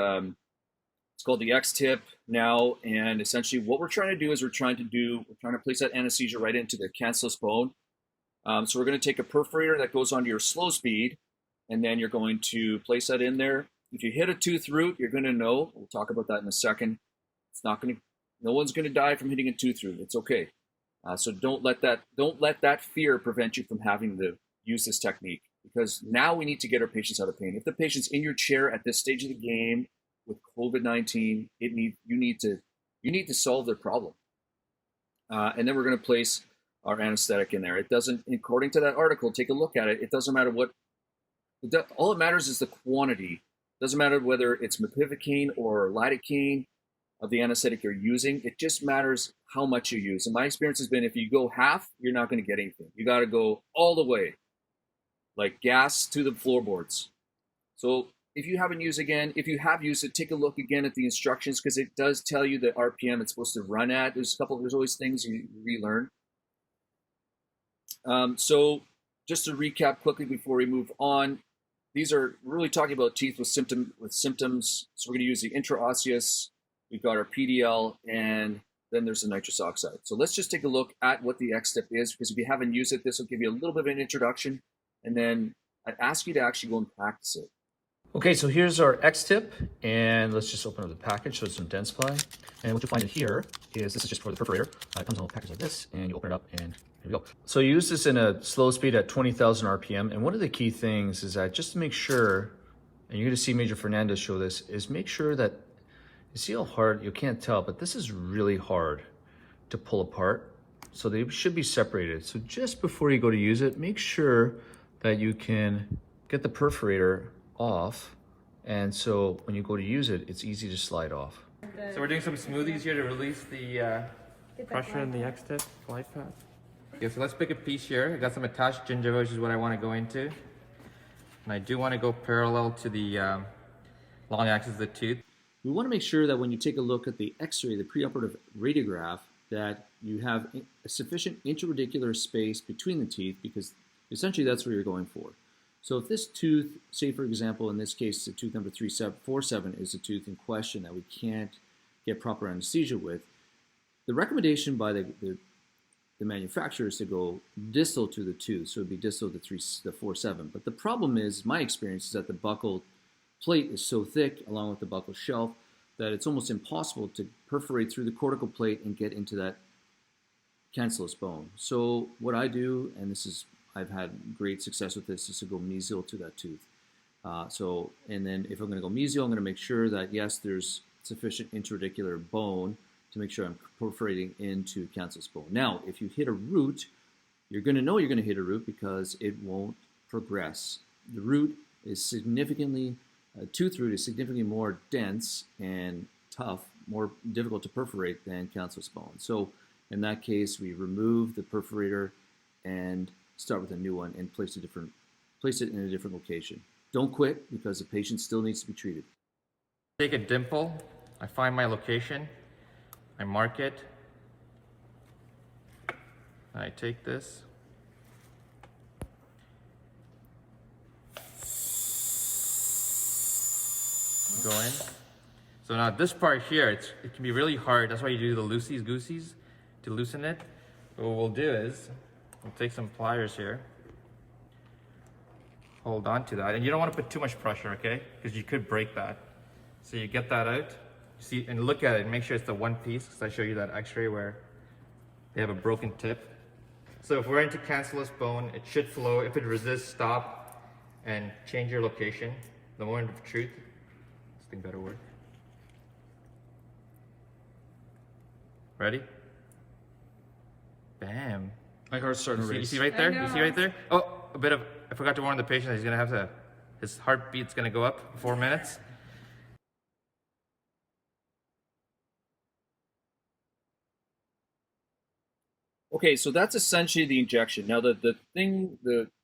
it's called the X-tip now, and essentially what we're trying to do is we're trying to place that anesthesia right into the cancellous bone. So we're going to take a perforator that goes onto your slow speed, and then you're going to place that in there. If you hit a tooth root, you're going to know. We'll talk about that in a second. No one's going to die from hitting a tooth root. It's okay. So don't let that fear prevent you from having to use this technique, because now we need to get our patients out of pain. If the patient's in your chair at this stage of the game with COVID-19, you need to solve their problem. And then we're going to place our anesthetic in there. It doesn't, according to that article, take a look at it. It doesn't matter all it matters is the quantity. It doesn't matter whether it's mepivacaine or lidocaine of the anesthetic you're using. It just matters how much you use. And my experience has been, if you go half, you're not going to get anything. You got to go all the way, like gas to the floorboards. So if you haven't used if you have used it, take a look again at the instructions, because it does tell you the RPM it's supposed to run at. There's always things you relearn. So just to recap quickly before we move on, we're really talking about teeth with symptoms. So we're going to use the intraosseous. We've got our PDL, and then there's the nitrous oxide. So let's just take a look at what the X-tip is, because if you haven't used it, this will give you a little bit of an introduction, and then I'd ask you to actually go and practice it. Okay, so here's our X-tip, and let's just open up the package. So it's some Dentsply, and what you'll find in here is, this is just for the perforator. It comes in a package like this, and you open it up, and here we go. So you use this in a slow speed at 20,000 RPM, and one of the key things is that, just to make sure, and you're going to see Major Fernandez show this, is make sure that, you see how hard, you can't tell, but this is really hard to pull apart. So they should be separated. So just before you go to use it, make sure that you can get the perforator off, and so when you go to use it, it's easy to slide off. So we're doing some smoothies here to release the pressure in the X-tip glide path. Okay, so let's pick a piece here. I got some attached gingiva, which is what I want to go into. And I do want to go parallel to the long axis of the tooth. We want to make sure that when you take a look at the X-ray, the preoperative radiograph, that you have a sufficient intraradicular space between the teeth, because essentially that's what you're going for. So if this tooth, say for example, in this case, the tooth number 347 is the tooth in question that we can't get proper anesthesia with, the recommendation by the manufacturer is to go distal to the tooth, so it would be distal to the 47. But the problem is, my experience is that the buccal plate is so thick, along with the buccal shelf, that it's almost impossible to perforate through the cortical plate and get into that cancellous bone. So what I do, and I've had great success with this, is to go mesial to that tooth. And then if I'm going to go mesial, I'm going to make sure that, yes, there's sufficient intraradicular bone to make sure I'm perforating into cancellous bone. Now, if you hit a root, you're going to know you're going to hit a root because it won't progress. The root is tooth root is significantly more dense and tough, more difficult to perforate than cancellous bone. So in that case, we remove the perforator and start with a new one and place it in a different location. Don't quit, because the patient still needs to be treated. Take a dimple, I find my location, I mark it, I take this, go in. So now this part here, it can be really hard. That's why you do the loosies-goosies to loosen it. But what we'll do is, we'll take some pliers here. Hold on to that. And you don't want to put too much pressure, okay? Because you could break that. So you get that out. See, and look at it and make sure it's the one piece, because I show you that x-ray where they have a broken tip. So if we're into cancellous bone, it should flow. If it resists, stop and change your location. The moment of truth. This thing better work. Ready? Bam. My heart's starting to You race. see right there? You see right there? Oh, I forgot to warn the patient that he's gonna have to, his heartbeat's gonna go up for 4 minutes. Okay, so that's essentially the injection. Now, the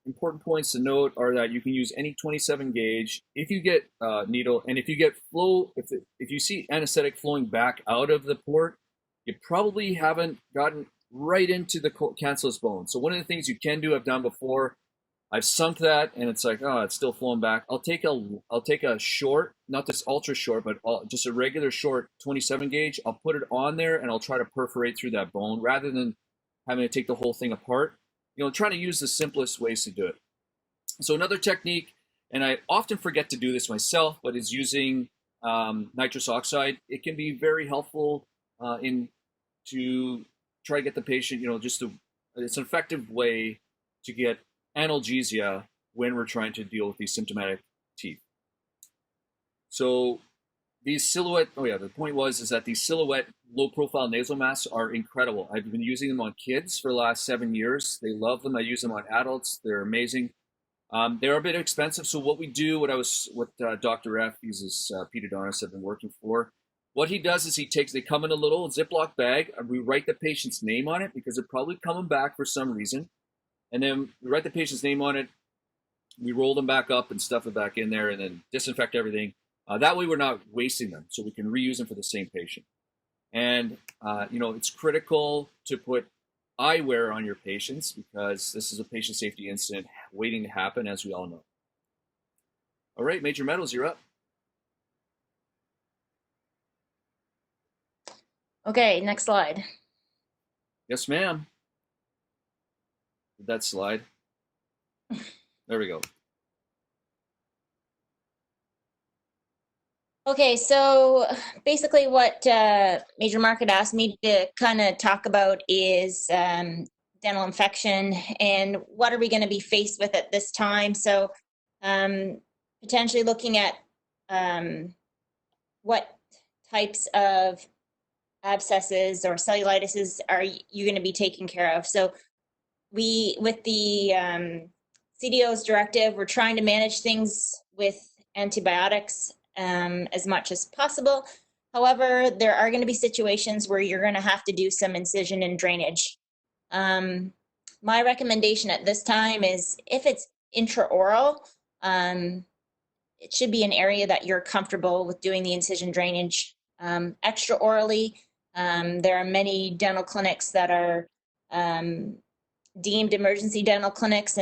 important points to note are that you can use any 27 gauge if you get needle, and if you get flow, if you see anesthetic flowing back out of the port, you probably haven't gotten right into the cancellous bone. So one of the things you can do, I've done before, I've sunk that, and it's like, oh, it's still flowing back. I'll take a short, not this ultra short, but just a regular short 27 gauge. I'll put it on there, and I'll try to perforate through that bone rather than having to take the whole thing apart. Trying to use the simplest ways to do it. So another technique, and I often forget to do this myself, but is using nitrous oxide. It can be very helpful to try to get the patient, it's an effective way to get analgesia when we're trying to deal with these symptomatic teeth. So these silhouette, the point is that these silhouette low-profile nasal masks are incredible. I've been using them on kids for the last 7 years. They love them. I use them on adults. They're amazing. They're a bit expensive. So what we do, what Dr. F, he's this pedodontist I've been working for. What he does is they come in a little Ziploc bag, and we write the patient's name on it because they're probably coming back for some reason. And then we write the patient's name on it. We roll them back up and stuff it back in there and then disinfect everything. That way we're not wasting them, so we can reuse them for the same patient. And, it's critical to put eyewear on your patients because this is a patient safety incident waiting to happen, as we all know. All right, Major Meadows, you're up. Okay, next slide. Yes, ma'am. That slide. There we go. Okay, so basically what Major Mark had asked me to kind of talk about is dental infection and what are we going to be faced with at this time. So potentially looking at what types of abscesses or cellulitis are you going to be taking care of. So with the CDO's directive, we're trying to manage things with antibiotics as much as possible. However, there are going to be situations where you're going to have to do some incision and drainage. My recommendation at this time is if it's intraoral, it should be an area that you're comfortable with doing the incision drainage. Extraorally, there are many dental clinics that are deemed emergency dental clinics,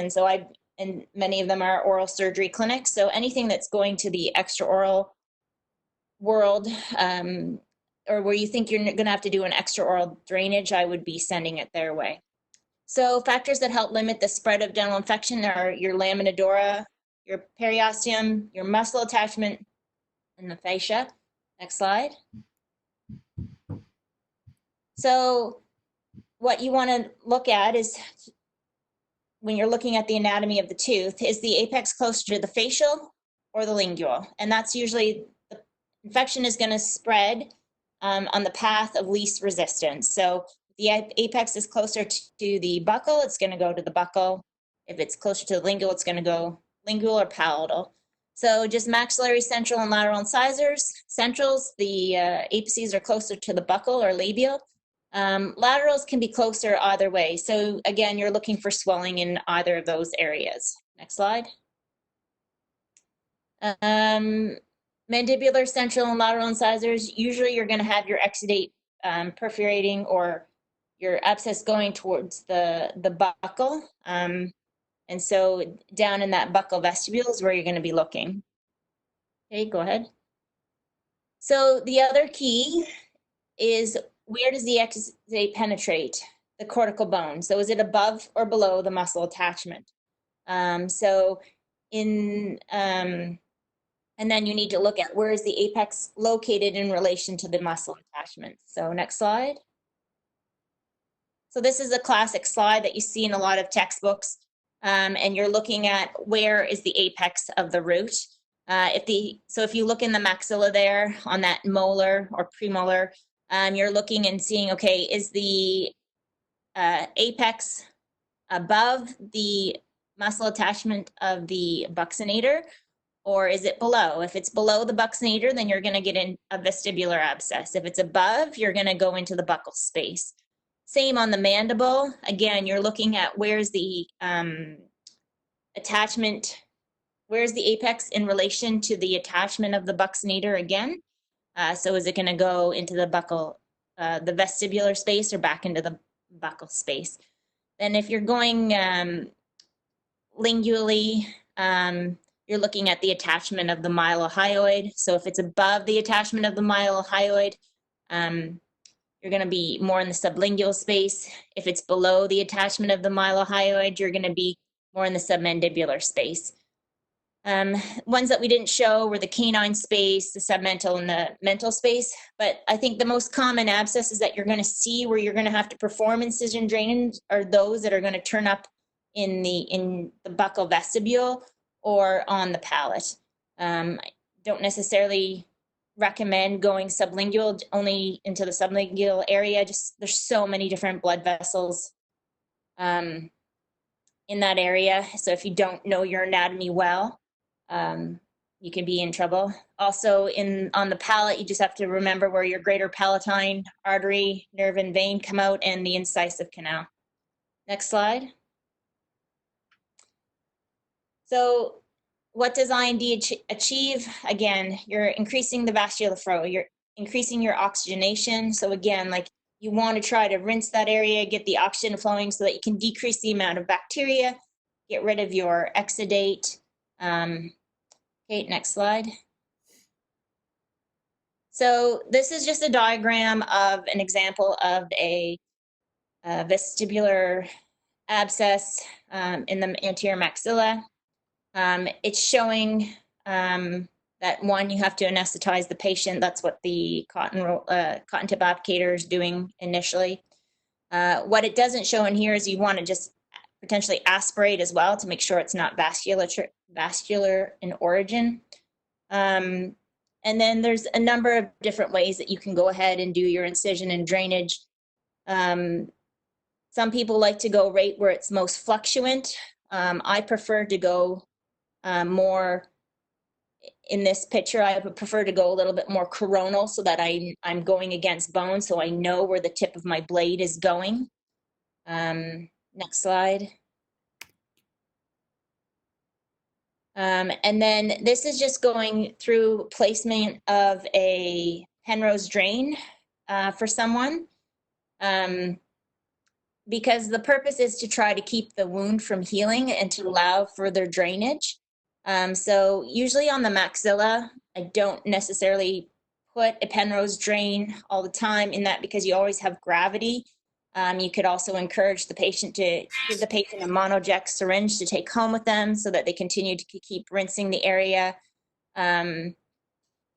and many of them are oral surgery clinics. So anything that's going to the extraoral world, or where you think you're going to have to do an extraoral drainage, I would be sending it their way. So factors that help limit the spread of dental infection are your lamina dura, your periosteum, your muscle attachment, and the fascia. Next slide. So what you want to look at is, when you're looking at the anatomy of the tooth, is the apex closer to the facial or the lingual? And that's usually, the infection is going to spread on the path of least resistance. So if the apex is closer to the buccal, it's going to go to the buccal. If it's closer to the lingual, it's going to go lingual or palatal. So just maxillary, central, and lateral incisors. Centrals, the apices are closer to the buccal or labial. Laterals can be closer either way. So again, you're looking for swelling in either of those areas. Next slide. Mandibular, central, and lateral incisors, usually you're going to have your exudate perforating or your abscess going towards the buccal. And so down in that buccal vestibule is where you're going to be looking. Okay, go ahead. So the other key is, where does the exudate penetrate the cortical bone? So is it above or below the muscle attachment? And then you need to look at, where is the apex located in relation to the muscle attachment. So next slide. So this is a classic slide that you see in a lot of textbooks, and you're looking at where is the apex of the root. So if you look in the maxilla there on that molar or premolar, you're looking and seeing, okay, is the apex above the muscle attachment of the buccinator, or is it below? If it's below the buccinator, then you're going to get in a vestibular abscess. If it's above, you're going to go into the buccal space. Same on the mandible. Again, you're looking at where's the attachment, where's the apex in relation to the attachment of the buccinator again. So is it going to go into the buccal, the vestibular space, or back into the buccal space? Then if you're going lingually, you're looking at the attachment of the mylohyoid. So if it's above the attachment of the mylohyoid, you're going to be more in the sublingual space. If it's below the attachment of the mylohyoid, you're going to be more in the submandibular space. Ones that we didn't show were the canine space, the submental, and the mental space. But I think the most common abscesses that you're going to see where you're going to have to perform incision drainage are those that are going to turn up in the buccal vestibule or on the palate. I don't necessarily recommend going sublingual, only into the sublingual area. Just there's so many different blood vessels in that area. So if you don't know your anatomy well, you can be in trouble. Also on the palate, you just have to remember where your greater palatine artery, nerve, and vein come out, and the incisive canal. Next slide. So what does I&D achieve? Again, you're increasing the vascular flow, you're increasing your oxygenation. So again, like, you want to try to rinse that area, get the oxygen flowing so that you can decrease the amount of bacteria, get rid of your exudate. Okay, next slide. So this is just a diagram of an example of a vestibular abscess in the anterior maxilla. It's showing that, one, you have to anesthetize the patient. That's what the cotton tip applicator is doing initially. What it doesn't show in here is you want to just potentially aspirate as well to make sure it's not vascular in origin. And then there's a number of different ways that you can go ahead and do your incision and drainage. Some people like to go right where it's most fluctuant. I prefer to go more, in this picture, I would prefer to go a little bit more coronal so that I'm going against bone, so I know where the tip of my blade is going. Next slide. And then this is just going through placement of a Penrose drain for someone, because the purpose is to try to keep the wound from healing and to allow further drainage. So usually on the maxilla, I don't necessarily put a Penrose drain all the time, in that because you always have gravity. You could also encourage the patient to give the patient a monoject syringe to take home with them so that they continue to keep rinsing the area. On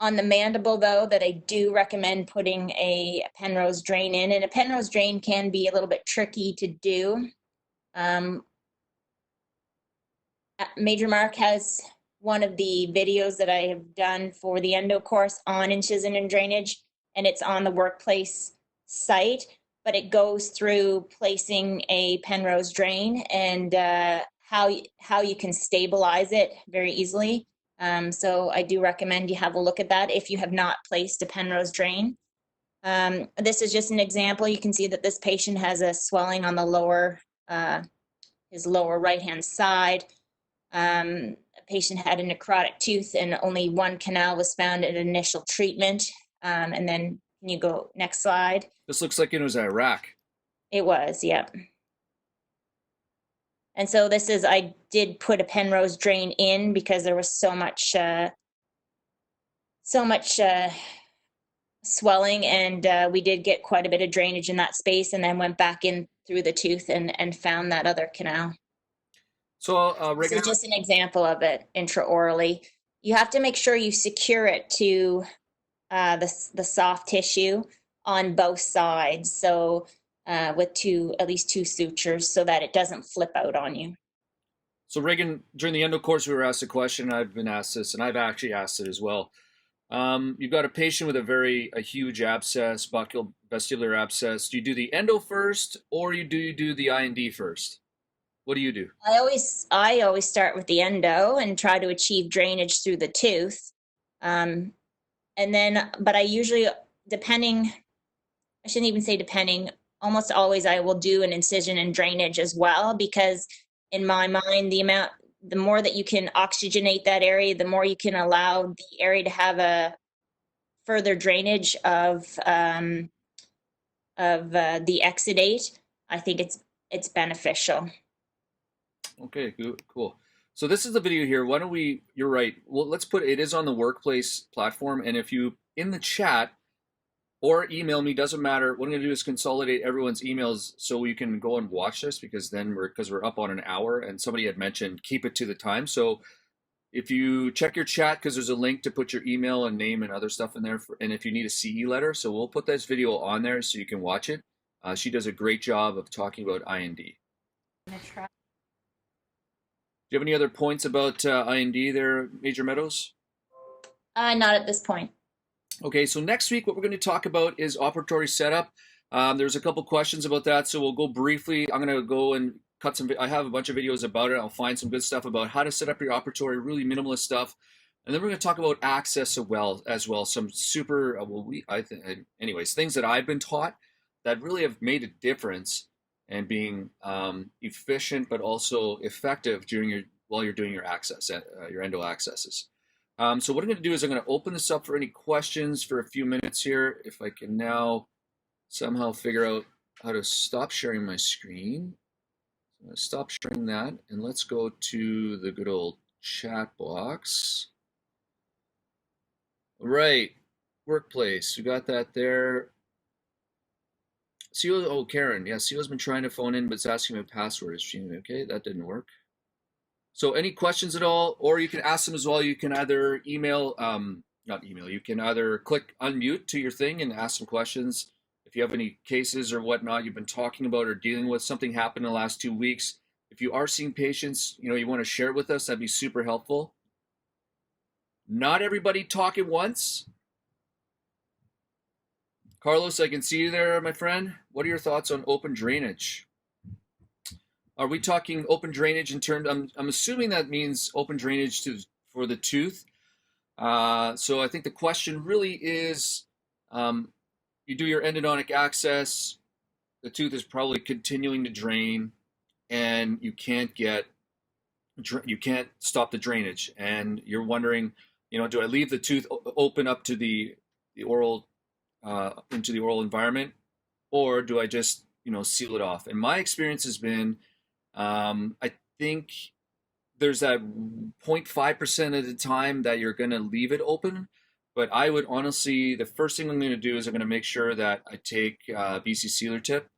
the mandible, though, that I do recommend putting a Penrose drain in, and a Penrose drain can be a little bit tricky to do. Major Mark has one of the videos that I have done for the endo course on incision and drainage, and it's on the workplace site, but it goes through placing a Penrose drain and how you can stabilize it very easily. So I do recommend you have a look at that if you have not placed a Penrose drain. This is just an example. You can see that this patient has a swelling on the lower, his lower right-hand side. A patient had a necrotic tooth and only one canal was found at initial treatment. And then, can you go next slide? This looks like it was Iraq. It was, yep. And so this is, I did put a Penrose drain in because there was so much swelling, and we did get quite a bit of drainage in that space, and then went back in through the tooth and found that other canal. So, This is just an example of it intraorally. You have to make sure you secure it to the soft tissue on both sides. So with at least two sutures, so that it doesn't flip out on you. So Reagan, during the endo course, we were asked a question. I've been asked this, and I've actually asked it as well. You've got a patient with a huge abscess, vestibular abscess. Do you do the endo first, or do you do the I&D first? What do you do? I always start with the endo and try to achieve drainage through the tooth. And then, but I usually, I shouldn't even say depending, almost always I will do an incision and drainage as well, because in my mind, the more that you can oxygenate that area, the more you can allow the area to have a further drainage of the exudate. I think it's beneficial. Okay, cool. So this is the video here. Why don't we, you're right. Well, let's put, it is on the Workplace platform. And if you, in the chat or email me, doesn't matter. What I'm gonna do is consolidate everyone's emails so you can go and watch this, because then we're up on an hour, and somebody had mentioned, keep it to the time. So if you check your chat, because there's a link to put your email and name and other stuff in there, and if you need a CE letter, so we'll put this video on there so you can watch it. She does a great job of talking about I&D. Do you have any other points about I&D there, Major Meadows? Not at this point. Okay, so next week what we're going to talk about is operatory setup. There's a couple questions about that, so we'll go briefly. I'm going to go and cut some. I have a bunch of videos about it. I'll find some good stuff about how to set up your operatory, really minimalist stuff. And then we're going to talk about access as well. Some super, anyways, things that I've been taught that really have made a difference and being efficient but also effective while you're doing your access, your endo accesses. So what I'm going to do is I'm going to open this up for any questions for a few minutes here. If I can now somehow figure out how to stop sharing my screen. I'm going to stop sharing that, and let's go to the good old chat box. All right, Workplace, we got that there. Oh, Karen, yeah, CEO's been trying to phone in, but it's asking me a password. Is she okay? That didn't work. So any questions at all, or you can ask them as well. You can either email, not email, you can either click unmute to your thing and ask some questions. If you have any cases or whatnot you've been talking about or dealing with, something happened in the last 2 weeks. If you are seeing patients, you want to share it with us, that'd be super helpful. Not everybody talk at once. Carlos, I can see you there, my friend. What are your thoughts on open drainage? Are we talking open drainage in terms, I'm assuming that means open drainage for the tooth. So I think the question really is, you do your endodontic access, the tooth is probably continuing to drain, and you can't stop the drainage. And you're wondering, do I leave the tooth open up to the oral, into the oral environment, or do I just, seal it off? And my experience has been, I think there's that 0.5% of the time that you're going to leave it open. But I would honestly, the first thing I'm going to do is I'm going to make sure that I take BC sealer tip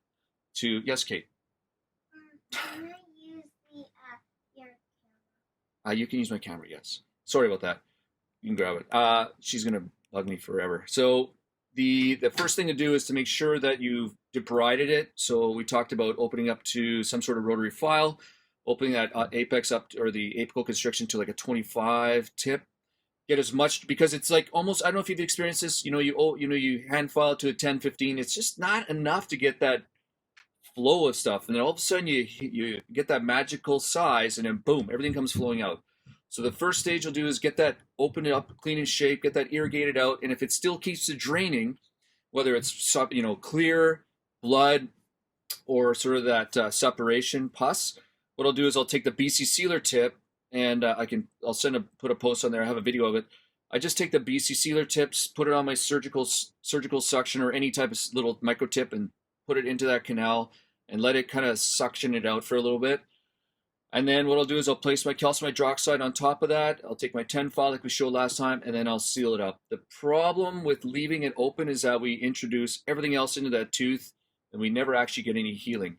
to, yes, Kate? Can I use your camera? You can use my camera, yes. Sorry about that. You can grab it. She's going to bug me forever. So the first thing to do is to make sure that you've debrided it. So we talked about opening up to some sort of rotary file, opening that apex up or the apical constriction to like a 25 tip. Get as much, because it's like almost, I don't know if you've experienced this, you hand file it to a 10, 15. It's just not enough to get that flow of stuff. And then all of a sudden you get that magical size, and then boom, everything comes flowing out. So the first stage you'll do is get that, open it up, clean and shape, get that irrigated out. And if it still keeps it draining, whether it's, clear blood or sort of that separation pus, what I'll do is I'll take the BC sealer tip, and I'll put a post on there. I have a video of it. I just take the BC sealer tips, put it on my surgical suction or any type of little micro tip, and put it into that canal and let it kind of suction it out for a little bit. And then what I'll do is I'll place my calcium hydroxide on top of that. I'll take my 10 file like we showed last time, and then I'll seal it up. The problem with leaving it open is that we introduce everything else into that tooth, and we never actually get any healing.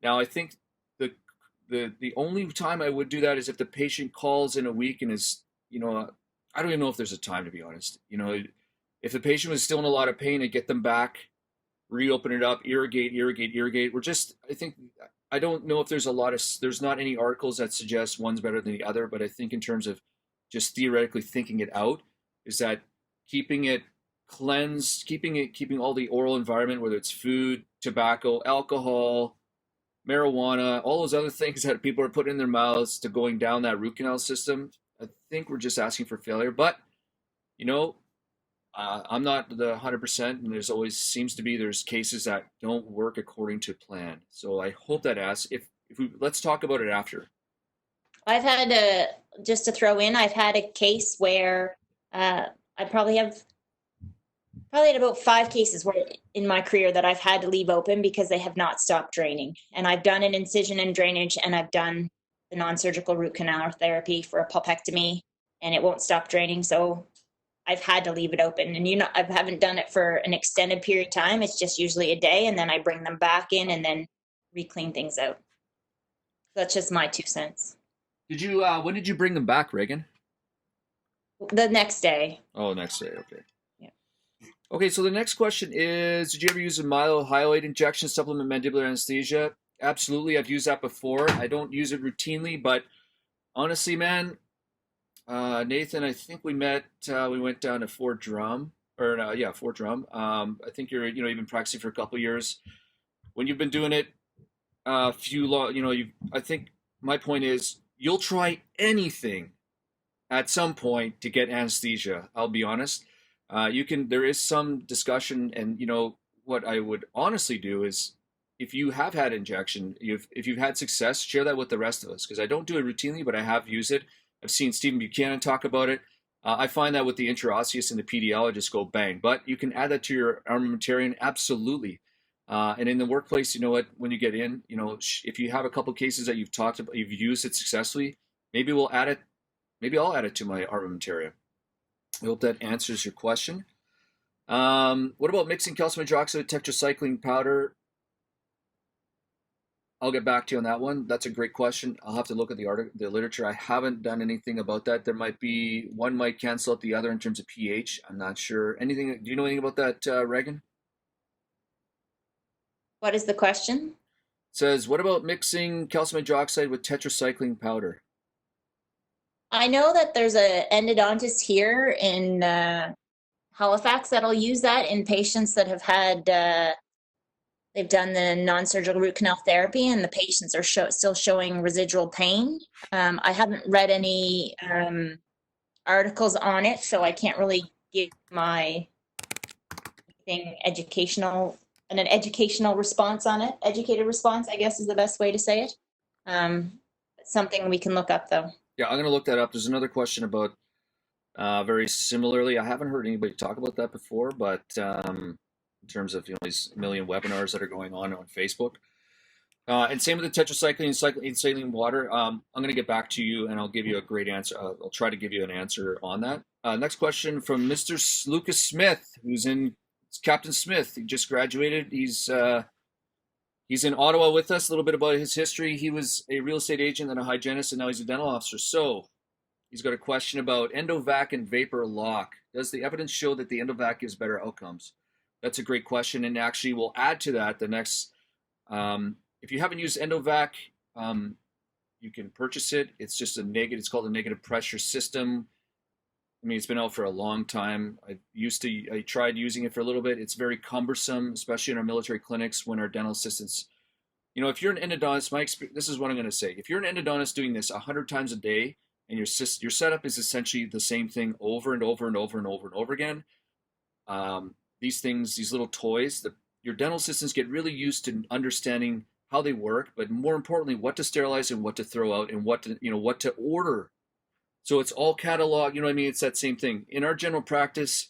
Now, I think the only time I would do that is if the patient calls in a week and is, I don't even know if there's a time, to be honest. If the patient was still in a lot of pain, I get them back, reopen it up, irrigate. I don't know if there's not any articles that suggest one's better than the other, but I think in terms of just theoretically thinking it out, is that keeping it cleansed, keeping all the oral environment, whether it's food, tobacco, alcohol, marijuana, all those other things that people are putting in their mouths to going down that root canal system, I think we're just asking for failure. But, I'm not the 100%, and there's cases that don't work according to plan. So I hope that asks. Let's talk about it after. I've had just to throw in, I've had a case where I probably had about 5 cases where in my career that I've had to leave open because they have not stopped draining. And I've done an incision and drainage, and I've done the non-surgical root canal therapy for a pulpectomy, and it won't stop draining. So I've had to leave it open. And I haven't done it for an extended period of time. It's just usually a day, and then I bring them back in and then re-clean things out. That's just my 2 cents. When did you bring them back, Reagan? The next day. Oh, next day, okay. Yeah. Okay, so the next question is, did you ever use a myelohyoid injection to supplement mandibular anesthesia? Absolutely, I've used that before. I don't use it routinely, but honestly, man, Nathan, I think we went down to Fort Drum, Fort Drum. I think you've been practicing for a couple of years. When you've been doing it, I think my point is you'll try anything at some point to get anesthesia. I'll be honest. There is some discussion, and what I would honestly do is, if you have had injection, if you've had success, share that with the rest of us, because I don't do it routinely, but I have used it. I've seen Stephen Buchanan talk about it. I find that with the intraosseous and the PDL, I just go bang. But you can add that to your armamentarium, absolutely. And in the workplace, when you get in, if you have a couple cases that you've used it successfully, maybe we'll add it. Maybe I'll add it to my armamentarium. I hope that answers your question. What about mixing calcium hydroxide with tetracycline powder? I'll get back to you on that one. That's a great question. I'll have to look at the literature. I haven't done anything about that. One might cancel out the other in terms of pH. I'm not sure. Do you know anything about that, Reagan? What is the question? It says, what about mixing calcium hydroxide with tetracycline powder? I know that there's an endodontist here in Halifax that'll use that in patients that have had they've done the non-surgical root canal therapy, and the patients are still showing residual pain. I haven't read any articles on it, so I can't really give my an educational response on it. Educated response, I guess, is the best way to say it. Something we can look up, though. Yeah, I'm going to look that up. There's another question about very similarly. I haven't heard anybody talk about that before, but in terms of these million webinars that are going on Facebook. And same with the tetracycline and saline water. I'm going to get back to you, and I'll give you a great answer. I'll try to give you an answer on that. Next question from Mr. Lucas Smith, who's in Captain Smith. He just graduated. He's in Ottawa with us. A little bit about his history. He was a real estate agent and a hygienist, and now he's a dental officer. So he's got a question about endovac and vapor lock. Does the evidence show that the endovac gives better outcomes? That's a great question, and actually we'll add to that the next. If you haven't used endovac, you can purchase it. It's just it's called a negative pressure system. I mean, it's been out for a long time. I tried using it for a little bit. It's very cumbersome, especially in our military clinics when our dental assistants, if you're an endodontist, this is what I'm going to say. If you're an endodontist doing this 100 times a day, and your setup is essentially the same thing over and over and over and over and over again, these little toys, your dental assistants get really used to understanding how they work, but more importantly, what to sterilize and what to throw out and what to order. So it's all catalog, It's that same thing. In our general practice,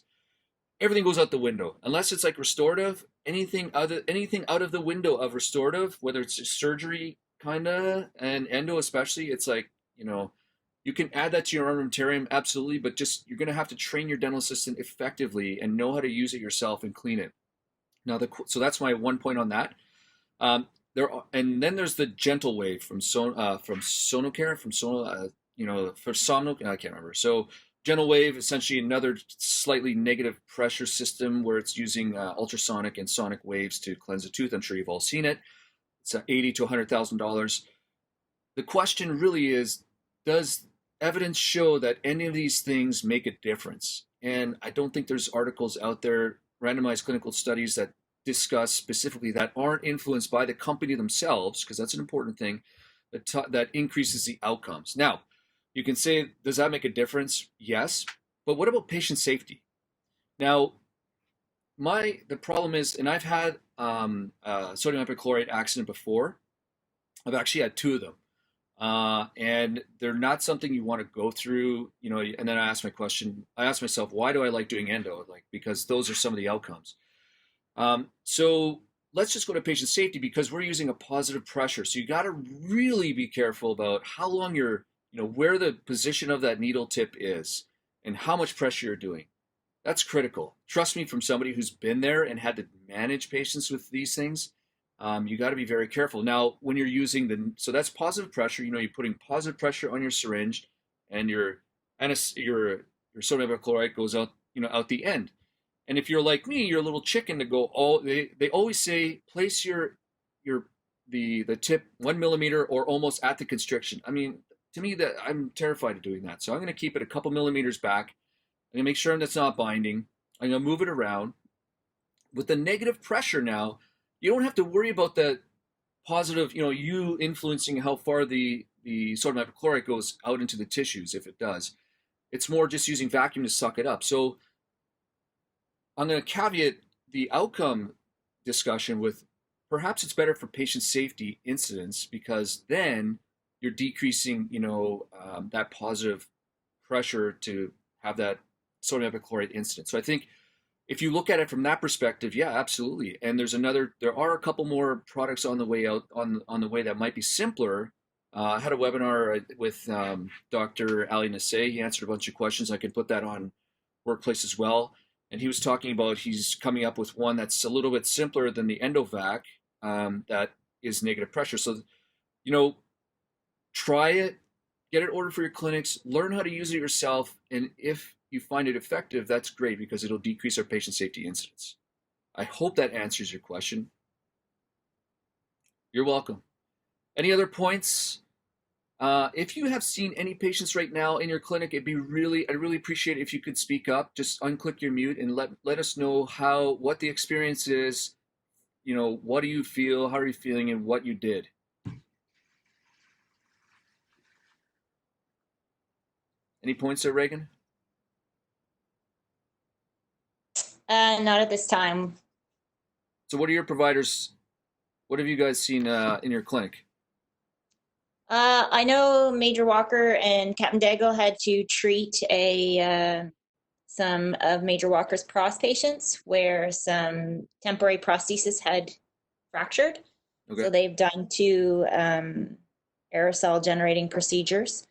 everything goes out the window. Unless it's like restorative, anything out of the window of restorative, whether it's surgery, kind of, and endo especially. It's like, you can add that to your armamentarium, absolutely, but just you're going to have to train your dental assistant effectively and know how to use it yourself and clean it. Now, so that's my one point on that. And then there's the gentle wave from Sonocare, for Somno, I can't remember. So gentle wave, essentially another slightly negative pressure system where it's using ultrasonic and sonic waves to cleanse a tooth. I'm sure you've all seen it. It's $80,000 to $100,000. The question really is, does evidence show that any of these things make a difference? And I don't think there's articles out there, randomized clinical studies that discuss specifically that aren't influenced by the company themselves, because that's an important thing, that increases the outcomes. Now, you can say, does that make a difference? Yes. But what about patient safety? Now, the problem is, and I've had sodium hypochlorite accident before. I've actually had 2 of them. And they're not something you want to go through, and then I ask myself, why do I like doing endo? Because those are some of the outcomes. So let's just go to patient safety, because we're using a positive pressure. So you got to really be careful about how long where the position of that needle tip is and how much pressure you're doing. That's critical. Trust me, from somebody who's been there and had to manage patients with these things. You got to be very careful. Now, when you're using so that's positive pressure, you're putting positive pressure on your syringe, and your sodium hypochlorite goes out, out the end. And if you're like me, you're a little chicken to go they always say, place the tip 1 millimeter or almost at the constriction. I mean, to me, that I'm terrified of doing that. So I'm going to keep it a couple millimeters back. I'm going to make sure that's not binding. I'm going to move it around. With the negative pressure now, you don't have to worry about the positive, you influencing how far the sodium hypochlorite goes out into the tissues, if it does. It's more just using vacuum to suck it up. So I'm going to caveat the outcome discussion with, perhaps it's better for patient safety incidents, because then you're decreasing, that positive pressure to have that sodium hypochlorite incident. So I think if you look at it from that perspective, yeah, absolutely. And there are a couple more products on the way out, on the way that might be simpler. I had a webinar with Dr. Ali Nasseh. He answered a bunch of questions. I could put that on Workplace as well. And he was talking about, he's coming up with one that's a little bit simpler than the Endovac, that is negative pressure. So, try it, get it ordered for your clinics, learn how to use it yourself. And if you find it effective, that's great, because it'll decrease our patient safety incidents. I hope that answers your question. You're welcome. Any other points? If you have seen any patients right now in your clinic, I'd really appreciate it if you could speak up. Just unclick your mute and let us know what the experience is. What do you feel? How are you feeling? And what you did. Any points there, Reagan? Not at this time. So what are your providers? What have you guys seen in your clinic? I know Major Walker and Captain Dago had to treat some of Major Walker's pros patients where some temporary prosthesis had fractured. Okay. So they've done 2 aerosol generating procedures.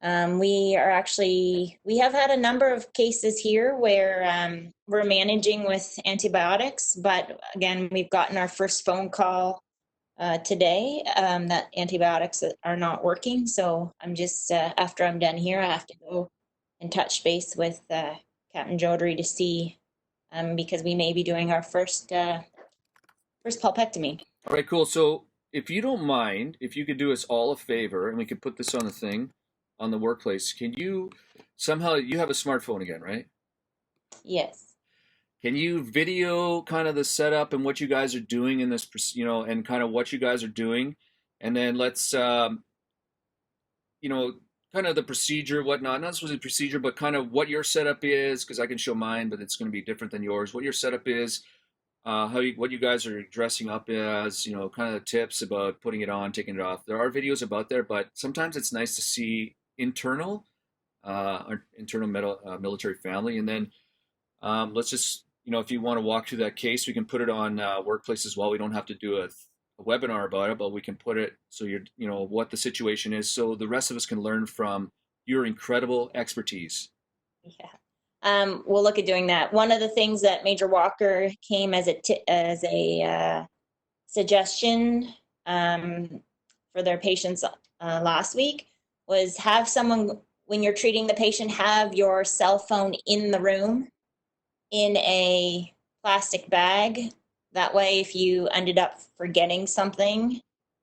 We have had a number of cases here where we're managing with antibiotics, but again, we've gotten our first phone call today that antibiotics are not working. So I'm just, after I'm done here, I have to go and touch base with Captain Jodry to see, because we may be doing our first pulpectomy. All right, cool. So if you don't mind, if you could do us all a favor, and we could put this on the thing, on the Workplace, can you somehow, you have a smartphone again, right? Yes. Can you video kind of the setup and what you guys are doing in this, and kind of what you guys are doing, and then let's, kind of the procedure, whatnot, not supposed to be procedure, but kind of what your setup is, because I can show mine, but it's going to be different than yours. What your setup is, what you guys are dressing up as, kind of the tips about putting it on, taking it off. There are videos about there, but sometimes it's nice to see internal military family. And then let's just, if you want to walk through that case, we can put it on Workplace as well. We don't have to do a a webinar about it, but we can put it so what the situation is, so the rest of us can learn from your incredible expertise. Yeah. We'll look at doing that. One of the things that Major Walker came as a suggestion for their patients last week was have someone, when you're treating the patient, have your cell phone in the room in a plastic bag. That way, if you ended up forgetting something,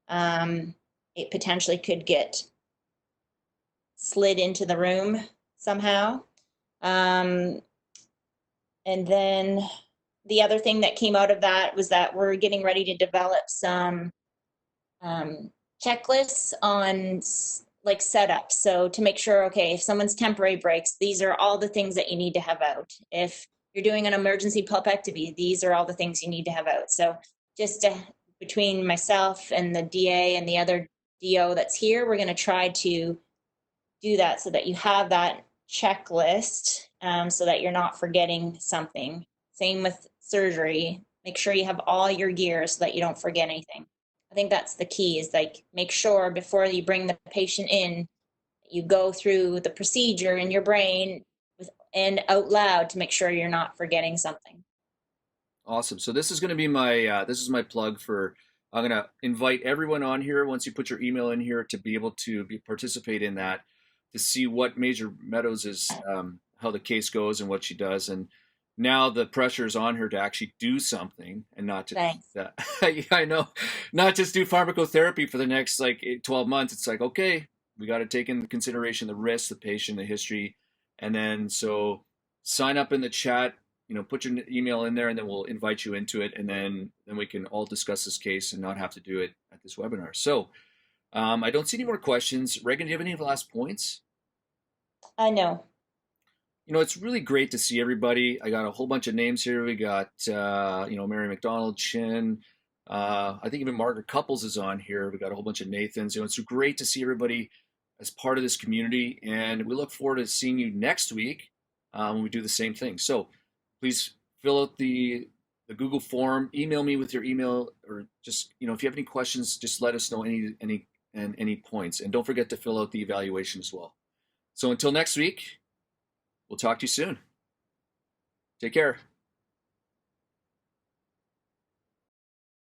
it potentially could get slid into the room somehow. And then the other thing that came out of that was that we're getting ready to develop some checklists on like setup. So to make sure, okay, if someone's temporary breaks, these are all the things that you need to have out. If you're doing an emergency pulpectomy, these are all the things you need to have out. So just between myself and the DA and the other DO that's here, we're going to try to do that so that you have that checklist, so that you're not forgetting something. Same with surgery. Make sure you have all your gear so that you don't forget anything. I think that's the key, is like make sure before you bring the patient in, you go through the procedure in your brain and out loud to make sure you're not forgetting something. Awesome. So this is going to be my this is my plug for. I'm going to invite everyone on here once you put your email in here to be able to participate in that, to see what Major Meadows is, how the case goes and what she does. And now the pressure is on her to actually do something and not just I know, not just do pharmacotherapy for the next 12 months. It's like, okay, we got to take into consideration the risk, the patient, the history. And then so sign up in the chat, put your email in there, and then we'll invite you into it. And then we can all discuss this case and not have to do it at this webinar. So I don't see any more questions. Reagan, do you have any last points? No. It's really great to see everybody. I got a whole bunch of names here. We got, Mary McDonald, Chin. I think even Margaret Couples is on here. We got a whole bunch of Nathans. It's great to see everybody as part of this community. And we look forward to seeing you next week when we do the same thing. So please fill out the Google form. Email me with your email, or just, if you have any questions, just let us know any points. And don't forget to fill out the evaluation as well. So until next week, we'll talk to you soon. Take care.